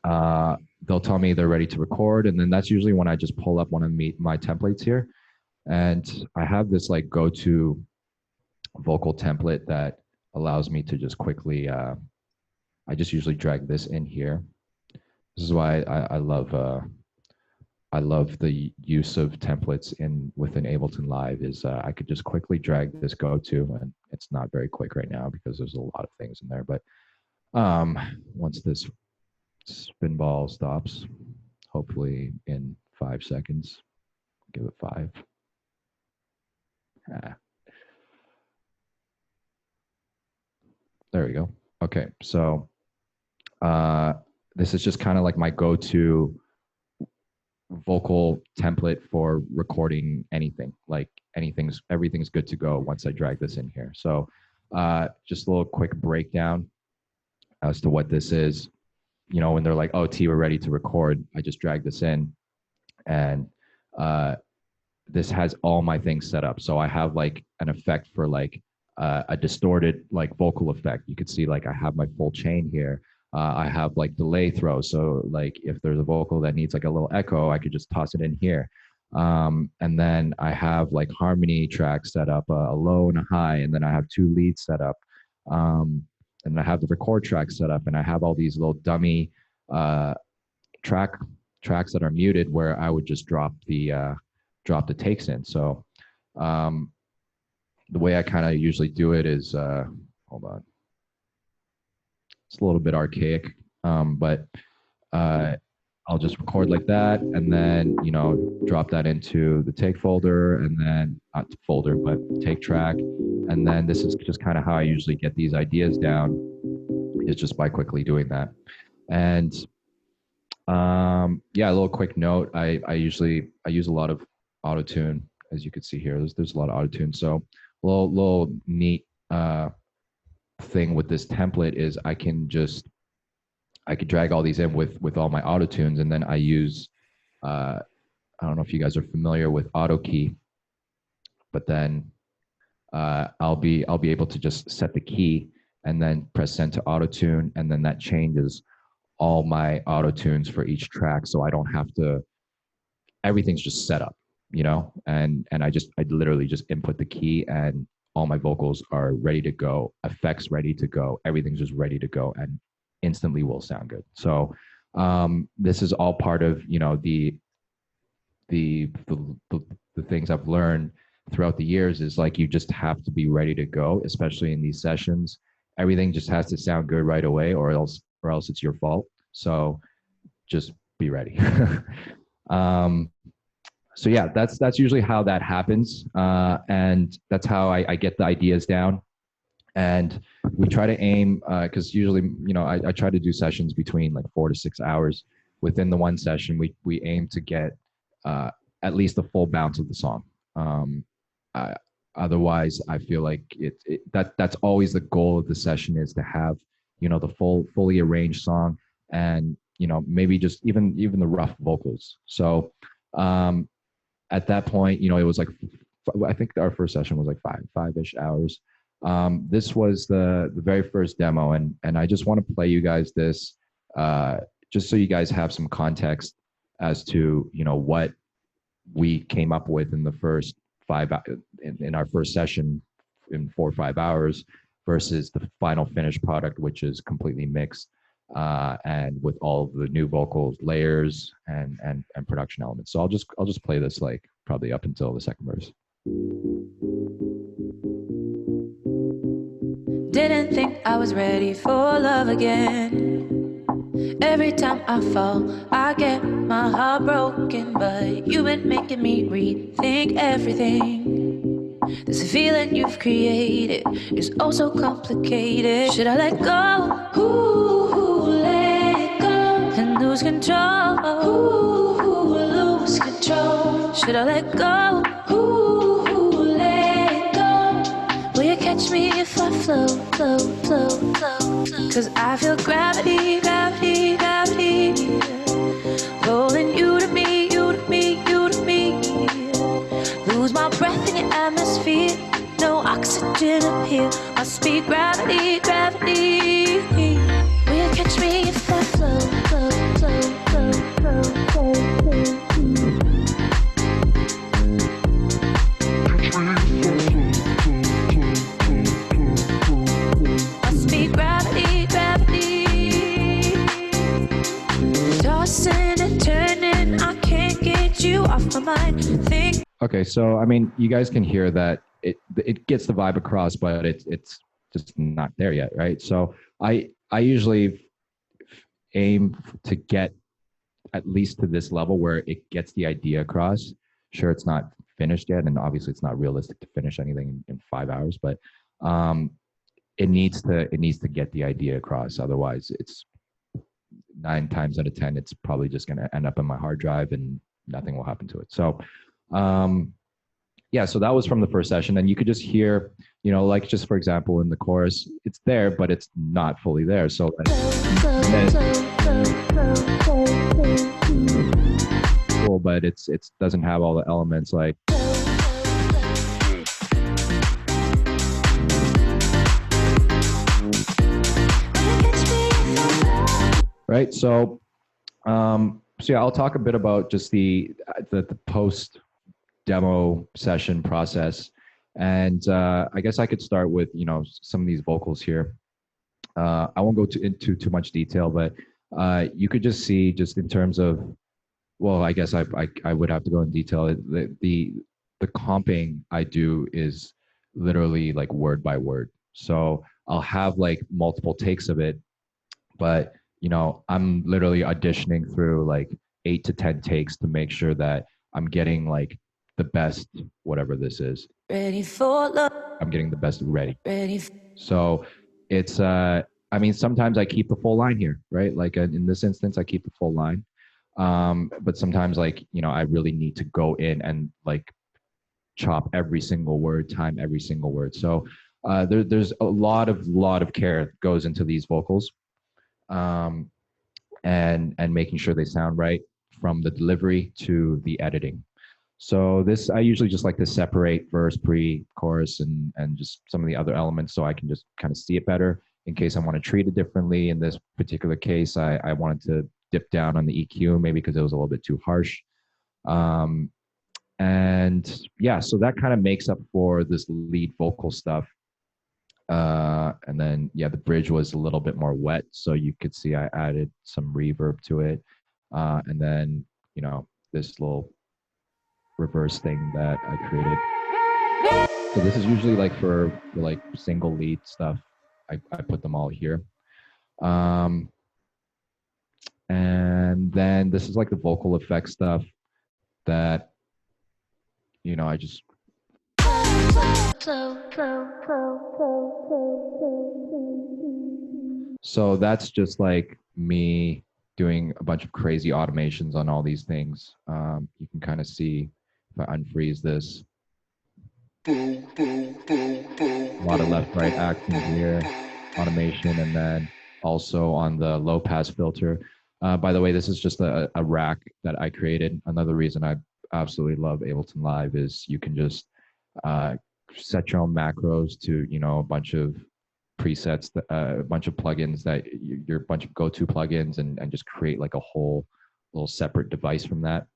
they'll tell me they're ready to record, and then that's usually when I just pull up one of my templates here, and I have this like go-to vocal template that allows me to just quickly, I just usually drag this in here. This is why I love the use of templates within Ableton Live. Is I could just quickly drag this go-to, and it's not very quick right now because there's a lot of things in there. But once this spin ball stops, hopefully in 5 seconds, give it 5. There we go. Okay, so this is just kind of like my go-to vocal template for recording anything. Like everything's good to go once I drag this in here. So just a little quick breakdown as to what this is. You know, when they're like, oh, T, we're ready to record, I just drag this in, and this has all my things set up. So I have like an effect for like a distorted like vocal effect. You could see like I have my full chain here. I have like delay throw. So like if there's a vocal that needs like a little echo, I could just toss it in here. And then I have like harmony tracks set up, a low and a high, and then I have 2 leads set up. And I have the record track set up, and I have all these little dummy tracks that are muted where I would just drop the takes in. So the way I kind of usually do it is, hold on. It's a little bit archaic, but I'll just record like that, and then, you know, drop that into the take folder, and then not folder, but take track. And then this is just kind of how I usually get these ideas down, is just by quickly doing that. And yeah, a little quick note. I use a lot of auto-tune, as you can see here. There's a lot of auto-tune. So a little neat thing with this template is I could drag all these in with all my auto tunes, and then I use I don't know if you guys are familiar with auto key, but then I'll be able to just set the key and then press send to auto tune, and then that changes all my auto tunes for each track, so I don't have to, everything's just set up, you know, and I literally just input the key, and all my vocals are ready to go, effects ready to go, everything's just ready to go, and instantly will sound good. So this is all part of, you know, the things I've learned throughout the years is like you just have to be ready to go, especially in these sessions. Everything just has to sound good right away, or else it's your fault. So just be ready. um, so yeah, that's usually how that happens, and that's how I get the ideas down. And we try to aim, because usually, I try to do sessions between like 4 to 6 hours. Within the one session, we aim to get at least the full bounce of the song. Um, I, Otherwise, I feel like that's always the goal of the session, is to have the fully arranged song, and maybe just even the rough vocals. So at that point, it was like, I think our first session was like five-ish hours. This was the very first demo, and I just want to play you guys this, just so you guys have some context as to what we came up with in the first in our first session in 4 or 5 hours, versus the final finished product, which is completely mixed, and with all the new vocals, layers, and production elements. So I'll just play this like probably up until the second verse. Didn't think I was ready for love again. Every time I fall, I get my heart broken, but you've been making me rethink everything. This feeling you've created is oh so complicated. Should I let go? Ooh, let go and lose control. Ooh, lose control. Should I let go? Ooh, let go. Will you catch me if I float, float, float, float, float? 'Cause I feel gravity, gravity, gravity, pulling you to me, you to me, you to me. Lose my breath in your atmosphere, no oxygen up here. Must be gravity, gravity. Will you catch me if I float, float, float, float, float, float, float? Must be gravity, gravity. Tossing and turning, I can't get you off my mind. Think. Okay, so I mean, you guys can hear that it gets the vibe across, but it's just not there yet, right? So I usually aim to get at least to this level where it gets the idea across. Sure, it's not finished yet, and obviously it's not realistic to finish anything in 5 hours, but it needs to get the idea across. Otherwise, it's 9 times out of 10, it's probably just going to end up in my hard drive and nothing will happen to it. So yeah, so that was from the first session, and you could just hear, like just for example, in the chorus, it's there, but it's not fully there. So cool, but it doesn't have all the elements like. Right. So yeah, I'll talk a bit about just the post demo session process, and I guess I could start with some of these vocals here. I won't go into too much detail, but you could just see, just in terms of, well, I guess I would have to go in detail. The comping I do is literally like word by word. So I'll have like multiple takes of it, but I'm literally auditioning through like 8 to 10 takes to make sure that I'm getting like the best, whatever this is. Ready for love. I'm getting the best ready. Ready. So it's, I mean, sometimes I keep the full line here, right? Like in this instance, I keep the full line. But sometimes like, I really need to go in and like chop every single word, time every single word. So there's a lot of care that goes into these vocals. And making sure they sound right, from the delivery to the editing. So this, I usually just like to separate verse, pre-chorus, and just some of the other elements, so I can just kind of see it better in case I want to treat it differently. In this particular case, I wanted to dip down on the EQ, maybe because it was a little bit too harsh. And yeah, so that kind of makes up for this lead vocal stuff. And then, yeah, the bridge was a little bit more wet, so you could see I added some reverb to it. And then, this little reverse thing that I created. So this is usually like for like single lead stuff. I put them all here. And then this is like the vocal effect stuff that, you know, I just. So that's just like me doing a bunch of crazy automations on all these things. You can kind of see if I unfreeze this. A lot of left-right action here, automation, and then also on the low-pass filter. By the way, this is just a rack that I created. Another reason I absolutely love Ableton Live is you can just set your own macros to, you know, a bunch of presets, a bunch of plugins that your bunch of go-to plugins, and just create like a whole little separate device from that.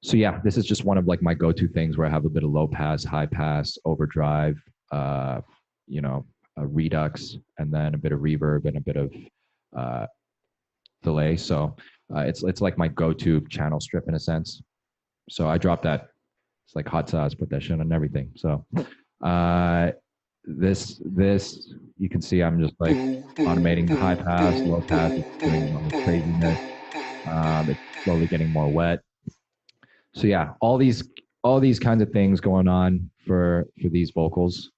So yeah, this is just one of like my go-to things where I have a bit of low pass, high pass, overdrive, you know, a redux, and then a bit of reverb and a bit of delay. So it's like my go-to channel strip in a sense. So I dropped that. It's like hot sauce, put that shit on everything. So this you can see I'm just like automating the high pass, low pass, it's doing all this craziness. It's slowly getting more wet. So yeah, all these kinds of things going on for these vocals.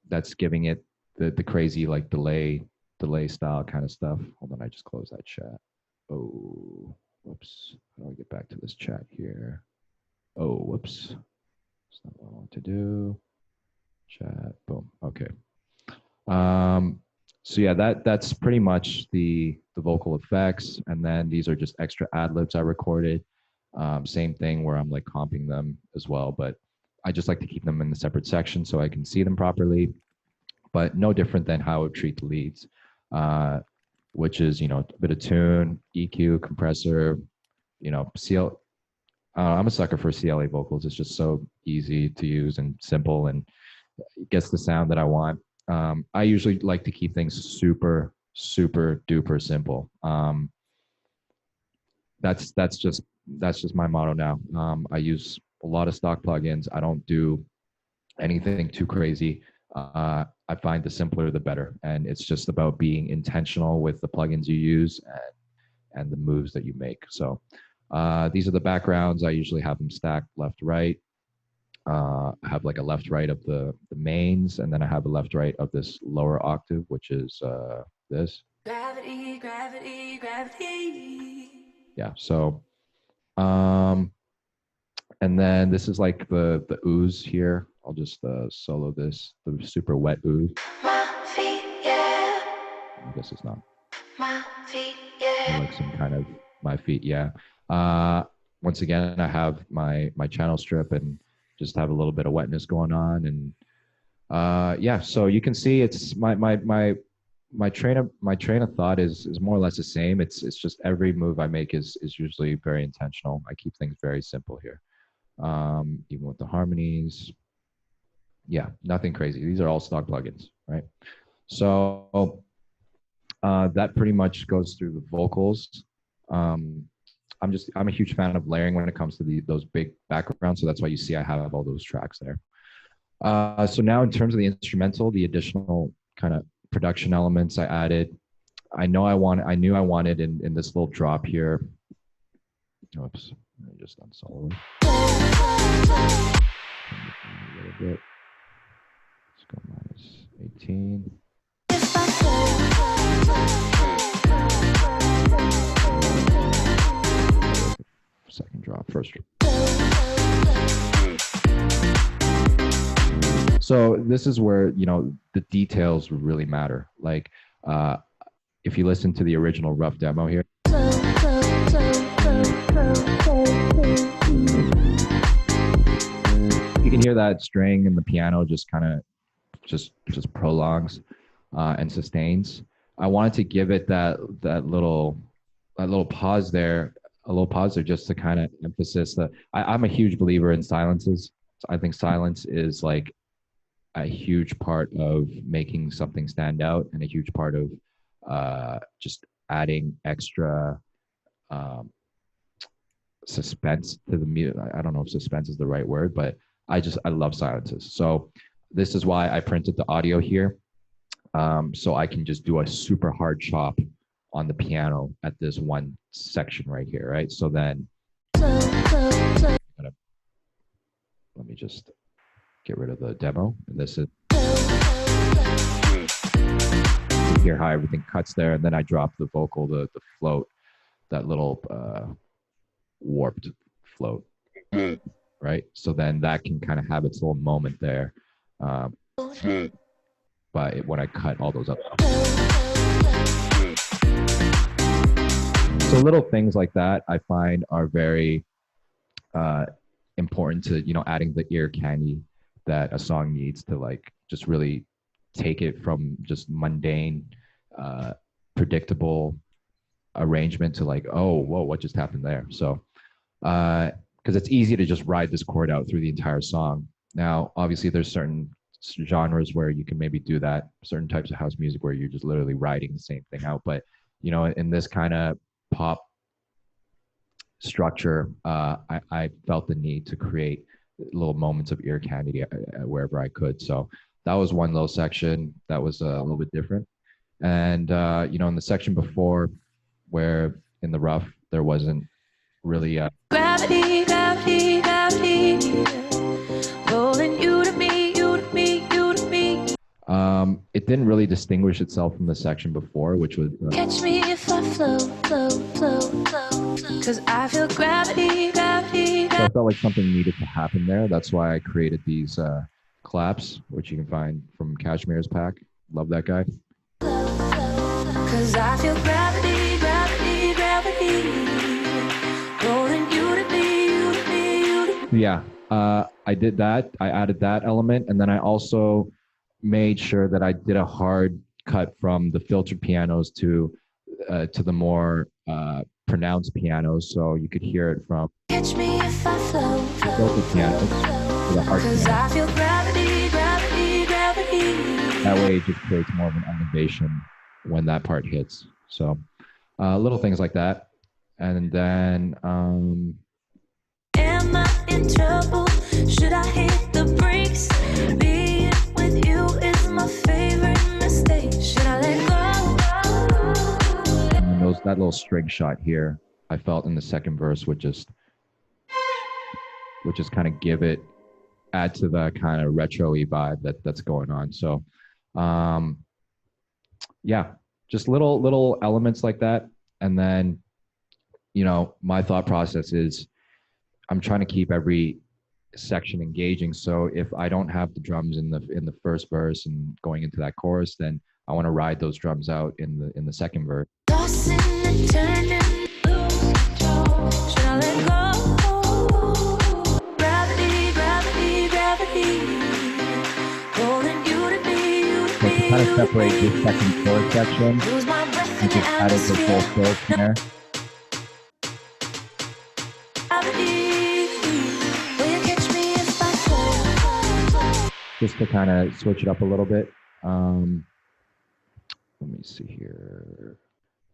That's giving it the crazy like delay style kind of stuff. Hold on, I just closed that chat. Oh, whoops. How do I get back to this chat here? Oh, whoops. That's not what I want to do. Chat, boom. Okay. So yeah, that's pretty much the vocal effects, and then these are just extra ad libs I recorded. Same thing where I'm like comping them as well, but I just like to keep them in the separate section so I can see them properly. But no different than how I would treat the leads, which is, you know, a bit of tune, EQ, compressor, you know, CL. I'm a sucker for CLA vocals. It's just so easy to use and simple, and it gets the sound that I want. I usually like to keep things super duper simple. That's just my motto now. I use a lot of stock plugins. I don't do anything too crazy. I find the simpler the better, and it's just about being intentional with the plugins you use and the moves that you make. So these are the backgrounds. I usually have them stacked left right. I have like a left right of the mains, and then I have a left right of this lower octave, which is this. Gravity, gravity, gravity. Yeah. So and then this is like the ooze here. I'll just solo this, the super wet ooze. My feet, yeah. I guess it's not. My feet, yeah. Like some kind of my feet, yeah. Once again, I have my channel strip and just have a little bit of wetness going on, and yeah. So you can see it's my train of thought is more or less the same. It's just every move I make is usually very intentional. I keep things very simple here. Even with the harmonies, yeah, nothing crazy. These are all stock plugins, right? So that pretty much goes through the vocals. I'm a huge fan of layering when it comes to those big backgrounds, so that's why you see I have all those tracks there. So now in terms of the instrumental, the additional kind of production elements I added, I knew I wanted in this little drop here. Oops, I just unsolo it. A little bit. Let's go minus 18. Second drop, first drop. So this is where, you know, the details really matter. Like if you listen to the original rough demo here, you can hear that string and the piano just kind of just prolongs and sustains. I wanted to give it that little pause there, just to kind of emphasis that I'm a huge believer in silences. So I think silence is like a huge part of making something stand out, and a huge part of just adding extra suspense to the music. I don't know if suspense is the right word, but I love silences. So this is why I printed the audio here. So I can just do a super hard chop on the piano at this one section right here, right? So then, let me just get rid of the demo. And this is, you hear how everything cuts there. And then I drop the vocal, the float, that little warped float, right? So then that can kind of have its little moment there. But when I cut all those up. So little things like that I find are very important to, you know, adding the ear candy that a song needs to like just really take it from just mundane, predictable arrangement to like, oh, whoa, what just happened there? So, because it's easy to just ride this chord out through the entire song. Now, obviously, there's certain genres where you can maybe do that, certain types of house music where you're just literally riding the same thing out. But, you know, in this kind of pop structure, I felt the need to create little moments of ear candy wherever I could. So that was one little section that was a little bit different. And, you know, in the section before, where in the rough, there wasn't really Gravity, gravity, gravity, rolling you to me, you to me, you to me. It didn't really distinguish itself from the section before, which was Catch me if I float, float, float, float, float. 'Cause I feel gravity, gravity, so I felt like something needed to happen there. That's why I created these claps, which you can find from Cashmere's pack. Love that guy. 'Cause I feel gravity, gravity, gravity, rolling you to me, you to me, you to me. Yeah, I did that. I added that element, and then I also made sure that I did a hard cut from the filtered pianos to the more pronounced pianos, so you could hear it from Catch me if I float, float, filtered pianos to the hard 'cause pianos. I feel gravity, gravity, gravity. That way, it just creates more of an elevation when that part hits. So, little things like that, and then. Am I in trouble? Should I hit the brakes? Being with you is my favorite mistake. Should I let go? And that little string shot here, I felt in the second verse would just kind of add to the kind of retro-y vibe that's going on. So, yeah, just little elements like that. And then, you know, my thought process is I'm trying to keep every section engaging. So if I don't have the drums in the first verse and going into that chorus, then I want to ride those drums out in the second verse. Tossing and turning, lose control. Should I let go? Gravity, gravity, gravity, rolling you to me, you to So to me. kind of separate this second chorus section, Lose my breath I in the just added the full atmosphere. chorus in there. Gravity, will you catch me if I float? Just to kind of switch it up a little bit. Let me see here.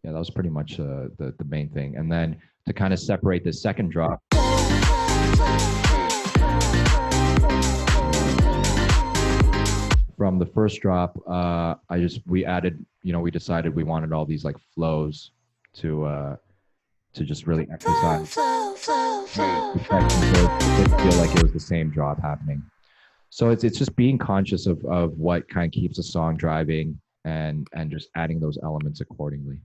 Yeah, that was pretty much the main thing. And then to kind of separate the second drop, from the first drop, we added, you know, we decided we wanted all these like flows to just really emphasize Flow, flow, flow, the section, so it didn't feel like it was the same drop happening. So it's just being conscious of what kind of keeps a song driving and just adding those elements accordingly.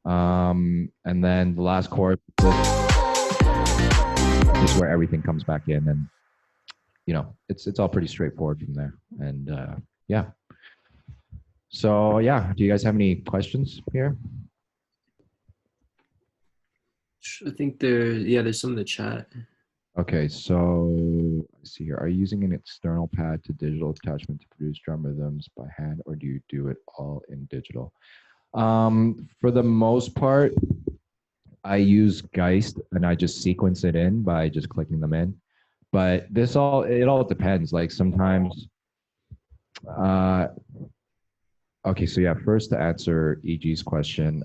And then the last chorus is where everything comes back in, and you know, it's all pretty straightforward from there. And yeah. So yeah, do you guys have any questions here? I think there's some in the chat. Okay, so let's see here. Are you using an external pad to digital attachment to produce drum rhythms by hand, or do you do it all in digital? For the most part, I use Geist and I just sequence it in by just clicking them in. But it all depends. Like sometimes, okay, so yeah, first to answer EG's question,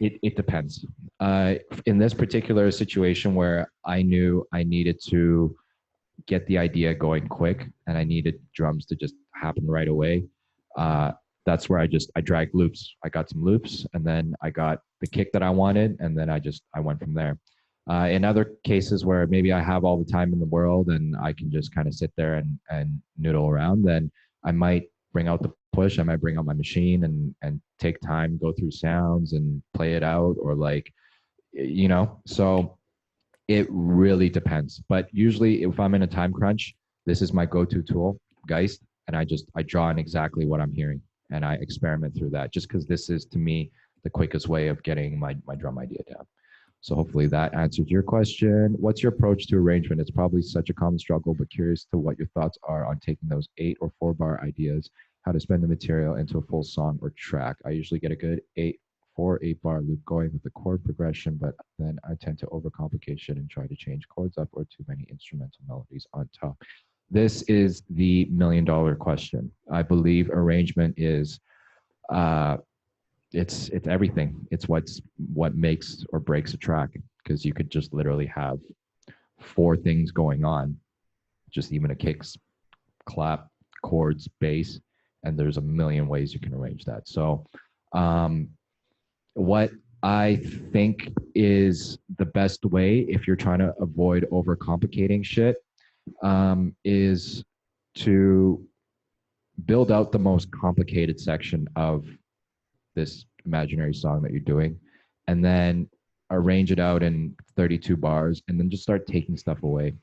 It depends. In this particular situation where I knew I needed to get the idea going quick and I needed drums to just happen right away, uh, that's where I dragged loops. I got some loops, and then I got the kick that I wanted, and then I went from there. In other cases where maybe I have all the time in the world and I can just kind of sit there and noodle around, then I might bring out the push. I might bring out my machine and take time, go through sounds and play it out, or like, so it really depends. But usually if I'm in a time crunch, this is my go-to tool, Geist, and I draw in exactly what I'm hearing and I experiment through that, just because this is to me the quickest way of getting my drum idea down. So hopefully that answers your question. What's your approach to arrangement? It's probably such a common struggle, but curious to what your thoughts are on taking those 8 or 4 bar ideas, how to spend the material into a full song or track. I usually get a good 8 bar loop going with the chord progression, but then I tend to overcomplicate and try to change chords up or too many instrumental melodies on top. This is the $1,000,000 question. I believe arrangement is it's everything. It's what makes or breaks a track, because you could just literally have 4 things going on, just even a kicks, clap, chords, bass, and there's a million ways you can arrange that. So what I think is the best way, if you're trying to avoid overcomplicating shit, is to build out the most complicated section of this imaginary song that you're doing, and then arrange it out in 32 bars, and then just start taking stuff away.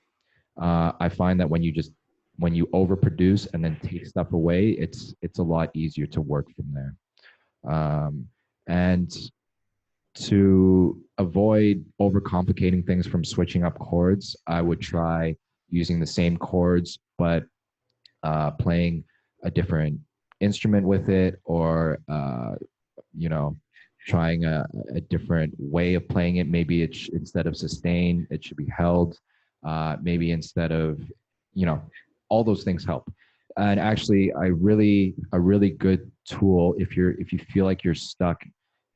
I find that when you overproduce and then take stuff away, it's a lot easier to work from there. And to avoid overcomplicating things from switching up chords, I would try using the same chords, but playing a different instrument with it, or trying a different way of playing it. Maybe it's instead of sustain, it should be held. Maybe instead of, all those things help. And actually, a really good tool, if you feel like you're stuck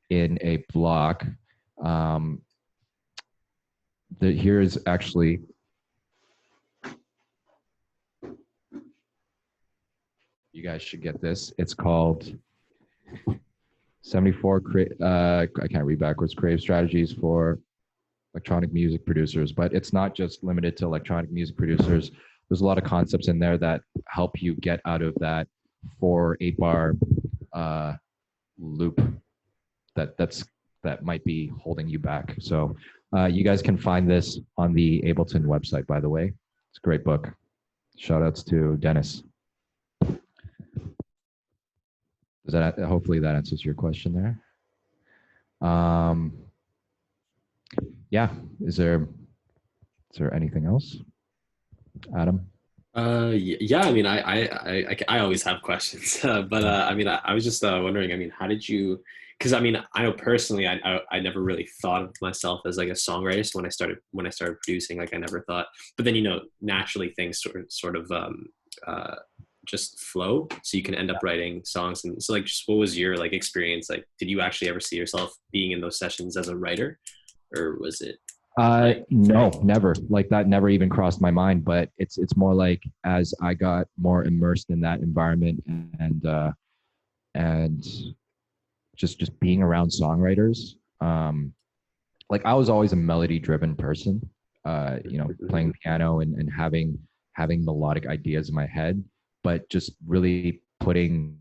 in a block, here is actually, you guys should get this. It's called 74 I can't read backwards, creative strategies for electronic music producers. But it's not just limited to electronic music producers. There's a lot of concepts in there that help you get out of that 4-8 bar loop that might be holding you back. So you guys can find this on the Ableton website, by the way. It's a great book. Shout outs to Dennis. Hopefully that answers your question there. Yeah, is there anything else, Adam? Yeah, I mean, I always have questions, but I mean, I was just wondering, I mean, how did you, because I mean, I know personally, I never really thought of myself as like a songwriter. So when I started producing, like I never thought, but then, naturally things sort of just flow, so you can end up writing songs. And so, like, just what was your like experience? Like, did you actually ever see yourself being in those sessions as a writer, or was it no, never. Like, that never even crossed my mind. But it's more like, as I got more immersed in that environment and just being around songwriters, like, I was always a melody driven person, playing piano and having melodic ideas in my head, but just really putting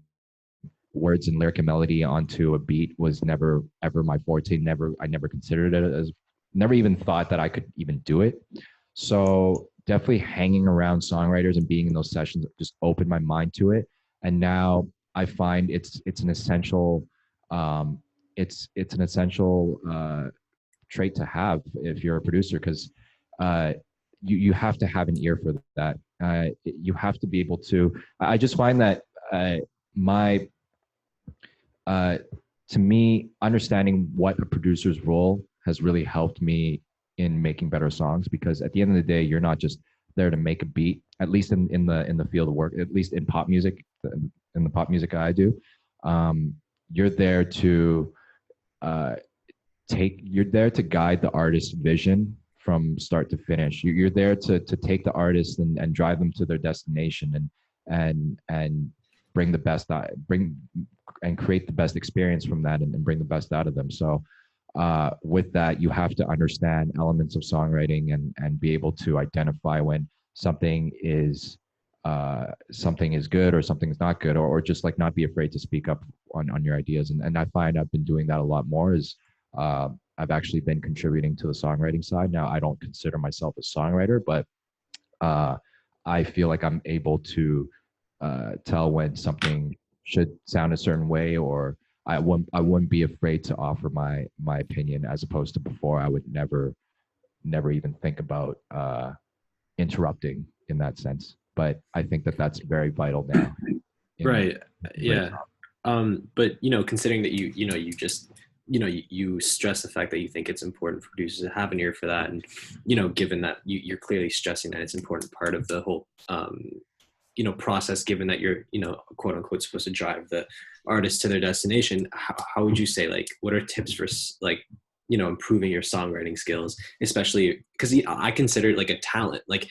words and lyric and melody onto a beat was never ever my forte. I never considered it as, never even thought that I could even do it. So definitely hanging around songwriters and being in those sessions just opened my mind to it. And now I find it's an essential trait to have if you're a producer, because you have to have an ear for that. You have to be able to. I just find that to me, understanding what a producer's role has really helped me in making better songs, because at the end of the day, you're not just there to make a beat. At least in the field of work, at least in pop music, in the pop music I do, you're there to you're there to guide the artist's vision from start to finish. You're there to take the artist and drive them to their destination and bring the best out, bring and create the best experience from that and bring the best out of them. So with that, you have to understand elements of songwriting and be able to identify when something is good or something's not good, or just like not be afraid to speak up on your ideas. And I find I've been doing that a lot more. Is I've actually been contributing to the songwriting side. Now, I don't consider myself a songwriter, but I feel like I'm able to tell when something should sound a certain way, or I wouldn't be afraid to offer my opinion, as opposed to before I would never even think about interrupting in that sense. But I think that that's very vital now. Right. Yeah. But considering that you stress the fact that you think it's important for producers to have an ear for that, and given that you're clearly stressing that it's an important part of the whole process, given that you're quote unquote supposed to drive the artist to their destination, how would you say, like, what are tips for like improving your songwriting skills, especially because I consider it like a talent. Like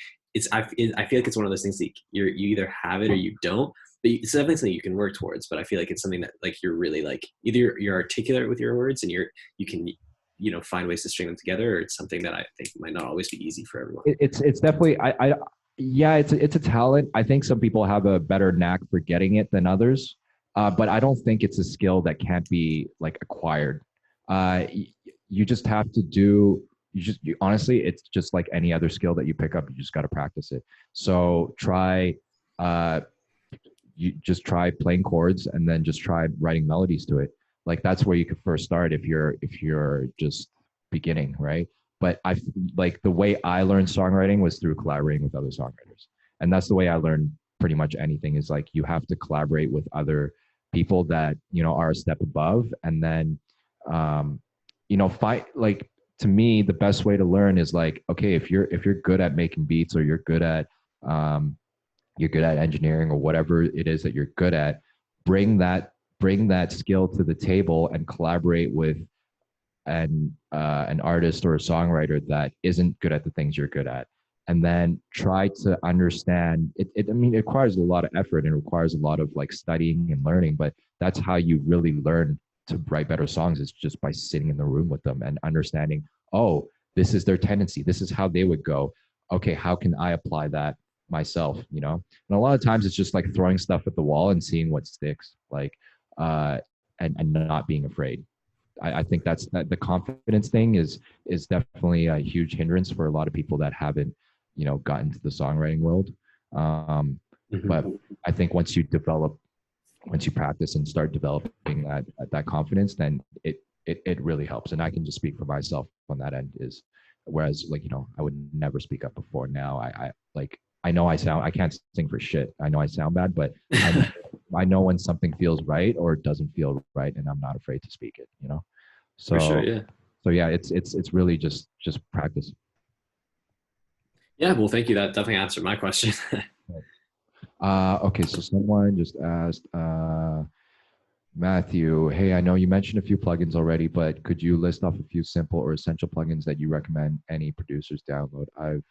I feel like it's one of those things that you either have it or you don't. But it's definitely something you can work towards. But I feel like it's something that, like, you're really, like, either you're articulate with your words and you can find ways to string them together, or it's something that I think might not always be easy for everyone. It's definitely yeah, it's a talent. I think some people have a better knack for getting it than others, but I don't think it's a skill that can't be, like, acquired. You just have to do. Honestly, it's just like any other skill that you pick up. You just got to practice it. So you just try playing chords and then just try writing melodies to it. Like, that's where you could first start if you're just beginning, right? But like, the way I learned songwriting was through collaborating with other songwriters. And that's the way I learned pretty much anything, is like, you have to collaborate with other people that, are a step above. And then, like, to me, the best way to learn is, like, okay, if you're good at making beats, or you're good at engineering, or whatever it is that you're good at, bring that skill to the table and collaborate with an artist or a songwriter that isn't good at the things you're good at, and then try to understand it. I mean, it requires a lot of effort and it requires a lot of, like, studying and learning, but that's how you really learn to write better songs, is just by sitting in the room with them and understanding, oh, this is their tendency, this is how they would go. Okay, how can I apply that myself? And a lot of times it's just like throwing stuff at the wall and seeing what sticks, like, and not being afraid. I think that's the confidence thing is definitely a huge hindrance for a lot of people that haven't gotten to the songwriting world. But I think once you practice and start developing that confidence, then it really helps. And I can just speak for myself on that end. Is whereas, like, I would never speak up before. Now I know I can't sing for shit. I know I sound bad, but I know when something feels right or doesn't feel right, and I'm not afraid to speak it. So, for sure, yeah. So yeah, it's really just practice. Yeah, well, thank you. That definitely answered my question. Okay, so someone just asked, Matthew, hey, I know you mentioned a few plugins already, but could you list off a few simple or essential plugins that you recommend any producers download? I've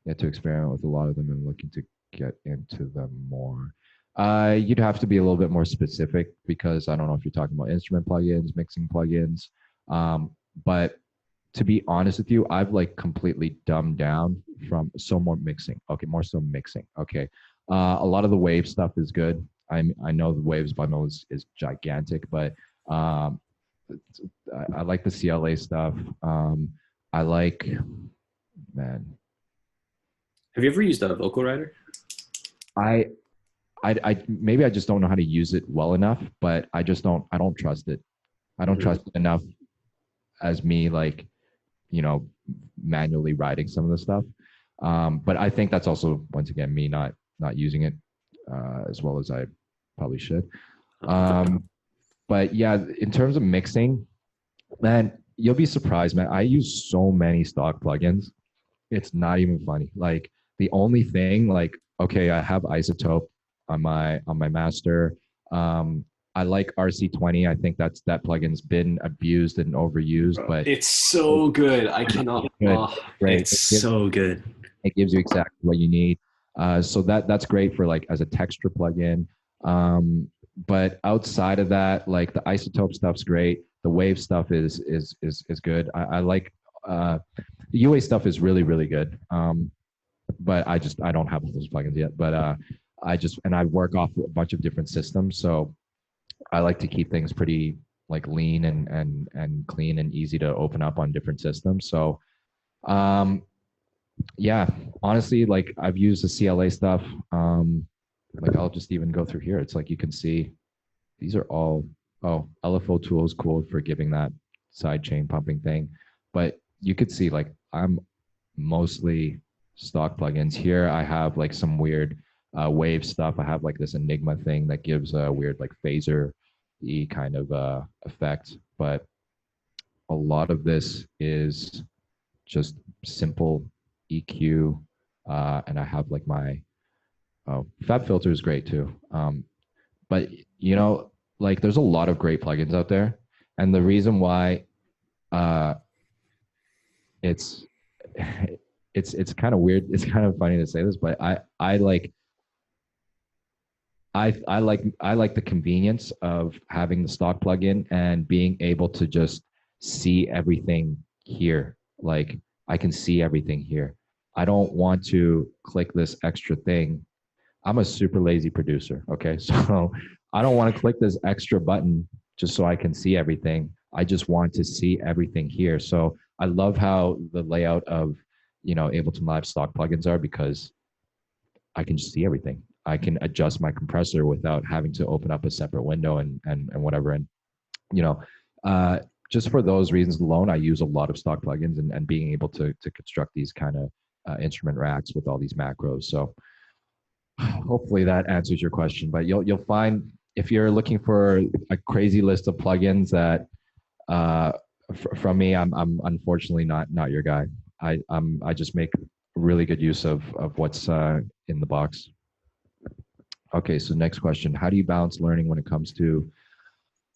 yet to experiment with a lot of them and looking to get into them more. You'd have to be a little bit more specific, because I don't know if you're talking about instrument plugins, mixing plugins. But to be honest with you, I've, like, completely dumbed down from more mixing. Okay, more so mixing. Okay. A lot of the Wave stuff is good. I know the Waves bundle is gigantic, but I like the CLA stuff. I like, man. Have you ever used a vocal writer? I maybe I just don't know how to use it well enough, but I don't trust it. I don't trust it enough as me, like, manually writing some of the stuff. But I think that's also, once again, me not using it as well as I probably should. But yeah, in terms of mixing, man, you'll be surprised, man. I use so many stock plugins. It's not even funny. Like, the only thing, like, okay, I have Isotope on my master. I like RC20. I think that plugin's been abused and overused, Bro, but it's so good. I cannot. good. Oh, Great. it's so good. It gives you exactly what you need. So that's great for like as a texture plugin. But outside of that, like the isotope stuff's great. The wave stuff is good. I like the UA stuff is really really good. But I don't have all those plugins yet. But I work off a bunch of different systems, so I like to keep things pretty like lean and clean and easy to open up on different systems. So yeah, honestly, like I've used the CLA stuff. Like I'll just even go through here. It's like you can see these are all, oh, LFO tool is cool for giving that side chain pumping thing. But you could see like I'm mostly stock plugins here. I have like some weird wave stuff. I have like this Enigma thing that gives a weird like phaser-y kind of effect. But a lot of this is just simple EQ. And I have like my Fab Filter is great too. But you know, like there's a lot of great plugins out there, and the reason why it's it's kind of weird. It's kind of funny to say this, but I like the convenience of having the stock plugin and being able to just see everything here. Like I can see everything here. I don't want to click this extra thing. I'm a super lazy producer. Okay. So I don't want to click this extra button just so I can see everything. I just want to see everything here. So I love how the layout of, Ableton Live stock plugins are, because I can just see everything. I can adjust my compressor without having to open up a separate window and whatever. And, just for those reasons alone, I use a lot of stock plugins and being able to construct these kind of instrument racks with all these macros. So hopefully that answers your question. But you'll find if you're looking for a crazy list of plugins that from me, I'm unfortunately not your guy. I just make really good use of what's in the box. Okay, so next question: how do you balance learning when it comes to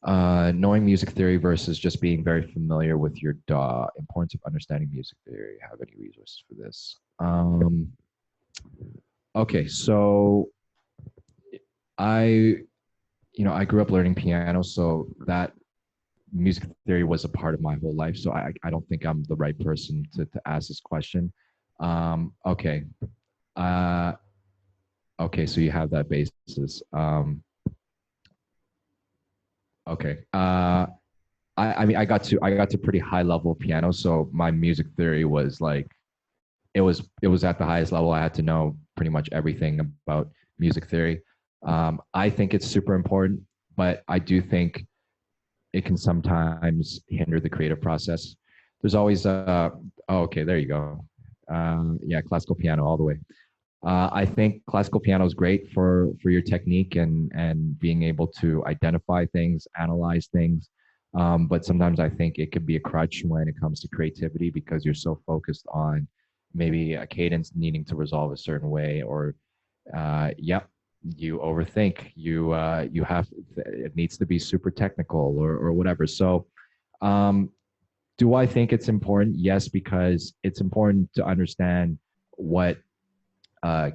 knowing music theory versus just being very familiar with your DAW? Importance of understanding music theory. Have any resources for this? Okay, so I grew up learning piano, so that music theory was a part of my whole life. So I don't think I'm the right person to ask this question. Okay. Okay, so you have that basis. Okay. I mean, I got to pretty high level piano, so my music theory was like, it was at the highest level. I had to know pretty much everything about music theory. I think it's super important, but I do think it can sometimes hinder the creative process. There's always okay, there you go. Yeah, classical piano all the way. I think classical piano is great for your technique and being able to identify things, analyze things. But sometimes I think it could be a crutch when it comes to creativity, because you're so focused on maybe a cadence needing to resolve a certain way, or you overthink. You have, it needs to be super technical or whatever. So do I think it's important? Yes, because it's important to understand what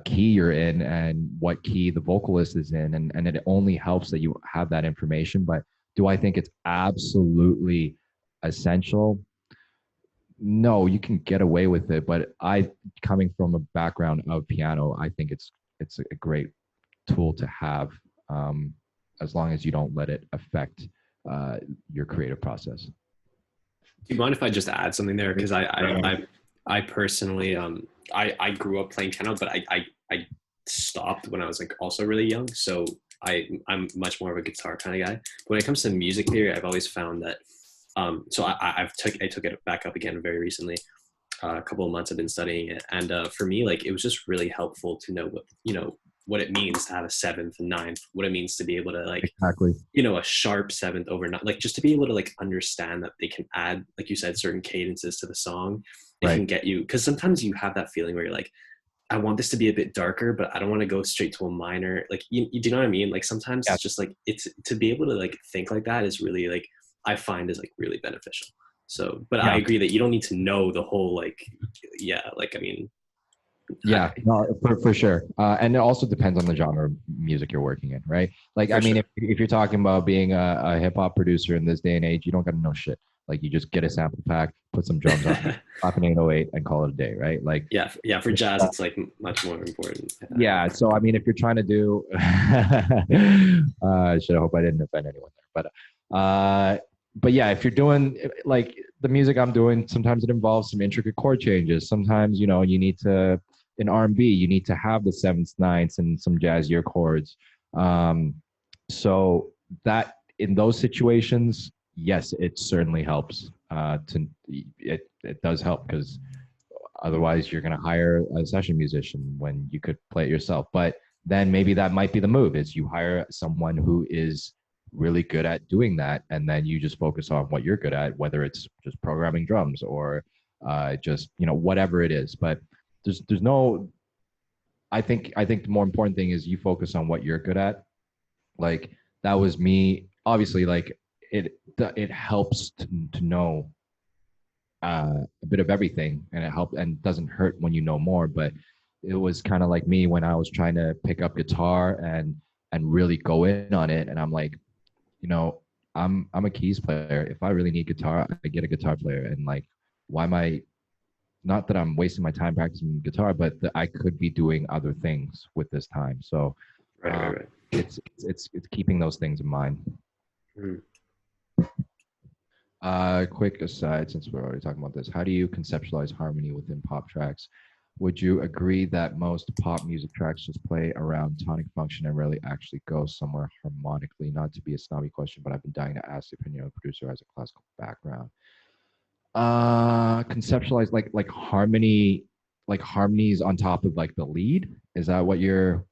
key you're in and what key the vocalist is in, and it only helps that you have that information. But do I think it's absolutely essential? No, you can get away with it, but coming from a background of piano, I think it's a great tool to have, as long as you don't let it affect your creative process. Do you mind if I just add something there? Because I personally I grew up playing piano, but I stopped when I was like also really young. So I'm much more of a guitar kind of guy. But when it comes to music theory, I've always found that so I took it back up again very recently. A couple of months I've been studying it, and for me, like, it was just really helpful to know what it means to have a seventh and ninth, what it means to be able to like Exactly. a sharp seventh over nine, like just to be able to like understand that they can add, like you said, certain cadences to the song. It Right. can get you, because sometimes you have that feeling where you're like, I want this to be a bit darker, but I don't want to go straight to a minor. Like, you do you know what I mean? Like sometimes Yeah. it's just like it's to be able to like think like that is really like I find is like really beneficial. So, but I Yeah. agree that you don't need to know the whole like, yeah, like I mean, Yeah, no, for sure. And it also depends on the genre of music you're working in, right? Like, I for mean, sure. if you're talking about being a hip hop producer in this day and age, you don't got to know shit. Like, you just get a sample pack, put some drums on, pop an 808, and call it a day, right? Like, Yeah, yeah. For jazz, it's like much more important. yeah. So, I mean, if you're trying to do, I should hope I didn't offend anyone there, but yeah, if you're doing like the music I'm doing, sometimes it involves some intricate chord changes. Sometimes, you know, you need to in R&B, you need to have the sevenths, ninths, and some jazzier chords. Um, so that in those situations, yes, it certainly helps. It does help because otherwise you're going to hire a session musician when you could play it yourself. But then maybe that might be the move is you hire someone who is really good at doing that, and then you just focus on what you're good at, whether it's just programming drums or just whatever it is. But there's no. I think the more important thing is you focus on what you're good at. Like that was me. Obviously, like it helps to know a bit of everything, and it helped and doesn't hurt when you know more. But it was kind of like me when I was trying to pick up guitar and really go in on it, and I'm like, you know, I'm a keys player. If I really need guitar, I get a guitar player. And like, why am I? Not that I'm wasting my time practicing guitar, but that I could be doing other things with this time. So Right, right, right. it's keeping those things in mind. Mm. Quick aside, since we're already talking about this, how do you conceptualize harmony within pop tracks? Would you agree that most pop music tracks just play around tonic function and rarely actually go somewhere harmonically? Not to be a snobby question, but I've been dying to ask the opinion of a producer who has a classical background. Conceptualize like harmony, like harmonies on top of like the lead. Is that what you're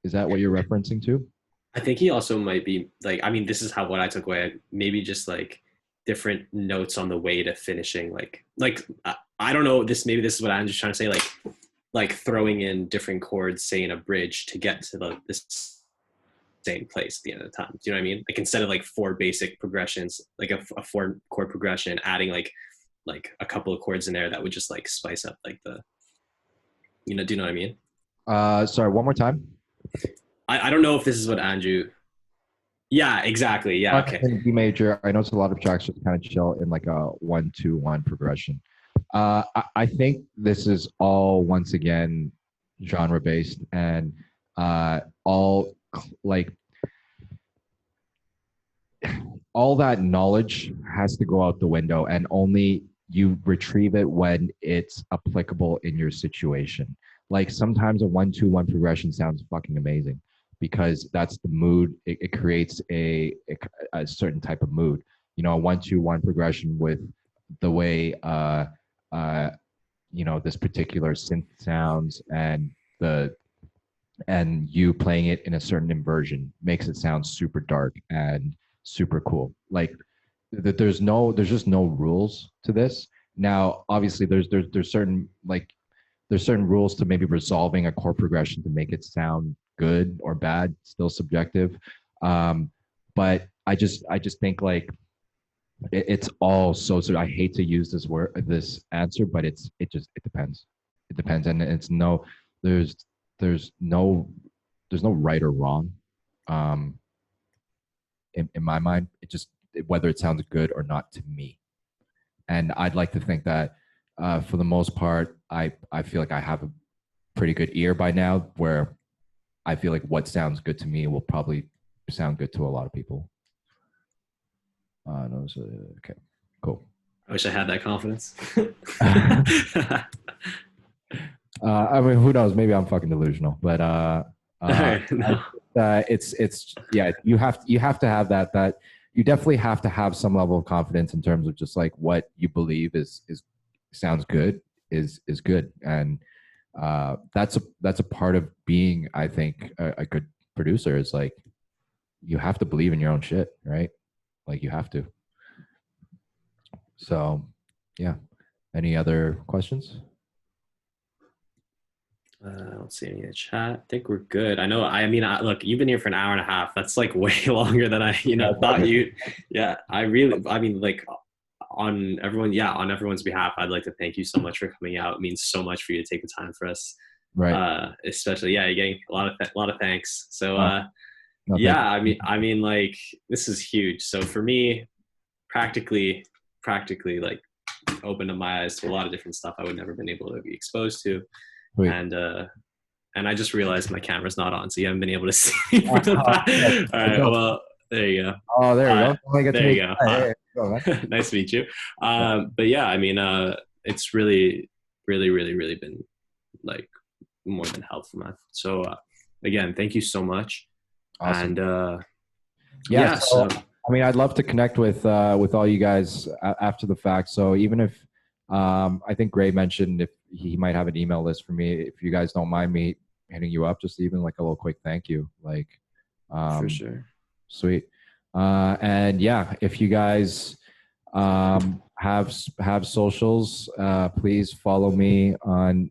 referencing to? I think he also might be like, I mean, this is how what I took away. Maybe just like different notes on the way to finishing. I don't know. Maybe this is what I'm just trying to say. Like throwing in different chords, say in a bridge, to get to this same place at the end of the time. Do you know what I mean? Like instead of like four basic progressions, like a four chord progression, adding like a couple of chords in there that would just like spice up like do you know what I mean? Sorry, one more time. I don't know if this is what Andrew. Yeah, exactly. Yeah, okay. In B major, I know it's a lot of tracks just kind of chill in like a 1-2-1 progression. I think this is all once again genre based and all like all that knowledge has to go out the window and only you retrieve it when it's applicable in your situation. Like sometimes a 1-2-1 progression sounds fucking amazing because that's the mood. It creates a certain type of mood. A 1-2-1 progression with the way uh, this particular synth sounds and you playing it in a certain inversion makes it sound super dark and super cool. Like that there's just no rules to this. Now, obviously there's certain rules to maybe resolving a chord progression to make it sound good or bad, still subjective. But I just think like it's all so I hate to use this answer, but it depends. It depends, and it's no there's there's no there's no right or wrong. Um, in my mind, it just whether it sounds good or not to me. And I'd like to think that for the most part, I feel like I have a pretty good ear by now, where I feel like what sounds good to me will probably sound good to a lot of people. No, so, okay, cool. I wish I had that confidence. I mean, who knows? Maybe I'm fucking delusional, but No. it's yeah. You have to have that you definitely have to have some level of confidence in terms of just like what you believe is sounds good is good, and that's a part of being, I think, a good producer is like you have to believe in your own shit, right? Like you have to. So, yeah. Any other questions? I don't see any in the chat. I think we're good. Look, you've been here for an hour and a half. That's like way longer than I, thought you. Yeah, like on everyone's behalf, I'd like to thank you so much for coming out. It means so much for you to take the time for us. Right. Especially, you're getting a lot of thanks. So, No, like this is huge. So for me, practically like opened up my eyes to a lot of different stuff I would never been able to be exposed to. Sweet. And I just realized my camera's not on, so you haven't been able to see me for the past. All right, well, there you go. Oh, there you go. There you go. Nice to meet you. But yeah, it's really, really, really, really been like more than helpful, man. So again, thank you so much. Awesome. And so I'd love to connect with all you guys after the fact. So even if I think Gray mentioned if he might have an email list for me, if you guys don't mind me hitting you up, just even like a little quick thank you, like for sure. Sweet. And yeah, if you guys have socials, please follow me on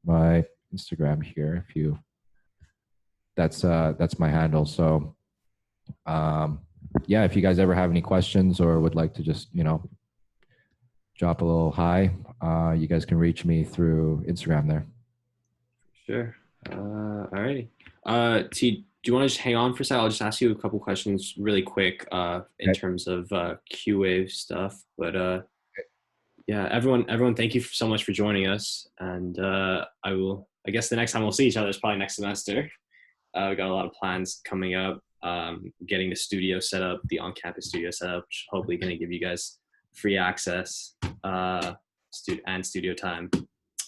my Instagram here. That's my handle. So if you guys ever have any questions or would like to just drop a little hi, you guys can reach me through Instagram there. Sure. All righty. T, do you want to just hang on for a second? I'll just ask you a couple questions really quick in terms of QWave stuff. But everyone, thank you so much for joining us. And I guess the next time we'll see each other is probably next semester. We got a lot of plans coming up, getting the studio set up, the on-campus studio set up, which is hopefully going to give you guys free access and studio time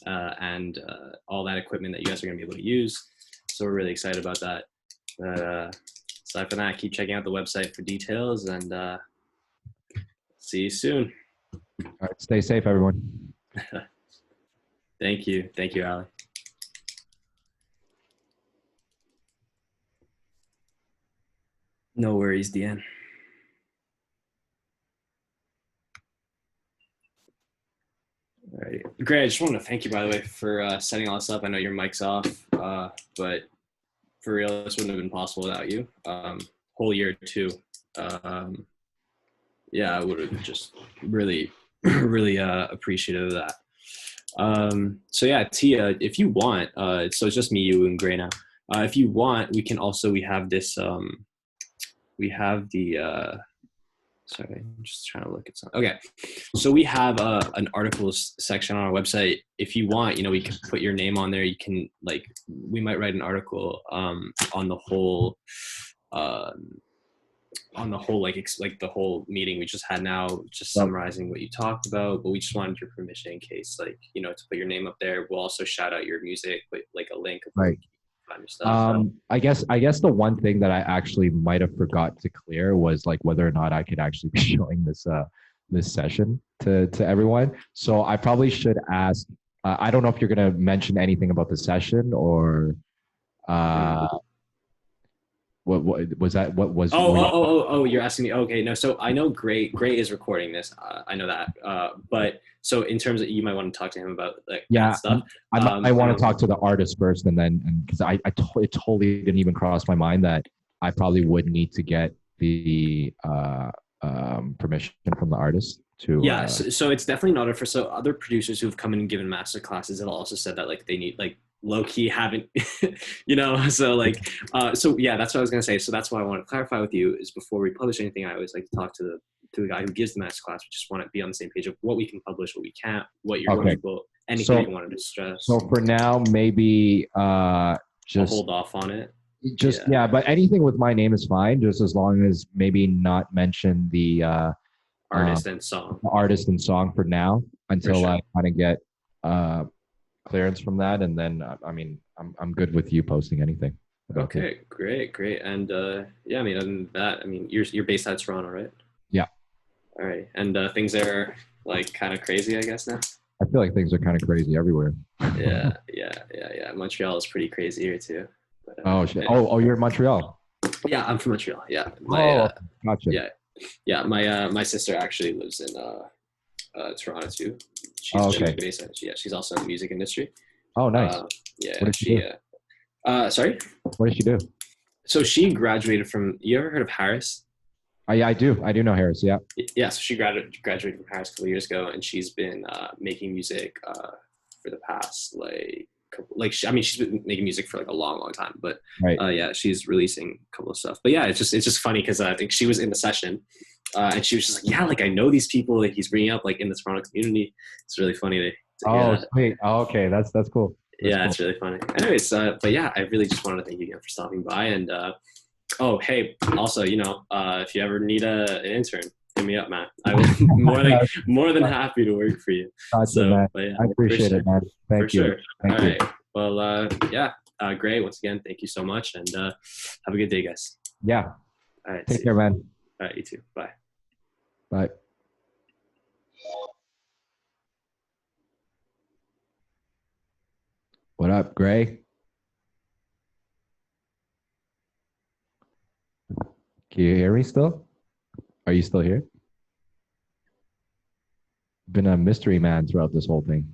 and all that equipment that you guys are going to be able to use. So we're really excited about that. Aside from that, keep checking out the website for details, and see you soon. All right, stay safe, everyone. Thank you, Ali. No worries, Deanne. All right, great. I just wanted to thank you, by the way, for setting all this up. I know your mic's off, but for real, this wouldn't have been possible without you. Whole year too. I would have just really, really appreciative of that. So yeah, Tia, if you want, so it's just me, you, and Gray now. If you want, we have this. We have the. Sorry, I'm just trying to look at something. Okay, so we have an articles section on our website. If you want, we can put your name on there. You can we might write an article on the whole the whole meeting we just had now, just summarizing what you talked about. But we just wanted your permission in case to put your name up there. We'll also shout out your music with a link of right. Your stuff. I guess the one thing that I actually might have forgot to clear was whether or not I could actually be showing this session to everyone. So I probably should ask. I don't know if you're going to mention anything about the session or. What was that? What was? You're asking me. Okay, no. So I know Gray is recording this. I know that. But so in terms of, you might want to talk to him about that stuff. I want to talk to the artist first, and then because it totally didn't even cross my mind that I probably would need to get the permission from the artist to. Yeah. So it's definitely not so other producers who've come in and given master classes have also said that they need low-key haven't so yeah, that's what I was gonna say. So that's why I want to clarify with you is before we publish anything, I always like to talk to the guy who gives the masterclass. We just want to be on the same page of what we can publish, what we can't, what you're comfortable, anything you wanted to stress. So for now, maybe just I'll hold off on it. But anything with my name is fine, just as long as maybe not mention the artist and song for now until I kind of get clearance from that, and then I'm good with you posting anything. Okay, great. And other than that, you're based out of Toronto, right? Yeah. All right, and things are kind of crazy, I guess now. I feel like things are kind of crazy everywhere. Yeah. Montreal is pretty crazy here too. But, oh shit! Oh, you're in Montreal. Yeah, I'm from Montreal. Yeah. Gotcha. Yeah. My sister actually lives in Toronto too. She's she's also in the music industry. Oh, nice. Yeah, What did she do? sorry. What did she do? So she graduated from. You ever heard of Harris? Oh, yeah, I do. I do know Harris. Yeah. Yeah, so she graduated from Harris a couple years ago, and she's been making music for the past she's been making music for like a long time, but Right. yeah, she's releasing a couple of stuff. But yeah, it's just funny because I think she was in the session, and she was just like, yeah, like I know these people that he's bringing up like in the Toronto community. It's really funny to hear Oh, that. sweet. Oh, okay. That's cool. That's Yeah, cool. it's really funny. Anyways, but yeah, I really just wanted to thank you again for stopping by. And oh, hey, also, if you ever need an intern, hit me up, man. I will more than happy to work for you. Gotcha, So, man. but yeah, I appreciate it, man. Thank for you. sure. Thank All you. right. Well, yeah, great. Once again, thank you so much, and have a good day, guys. Yeah. All right. Take care, man. All right, you too. Bye. Bye. What up, Gray? Can you hear me still? Are you still here? Been a mystery man throughout this whole thing.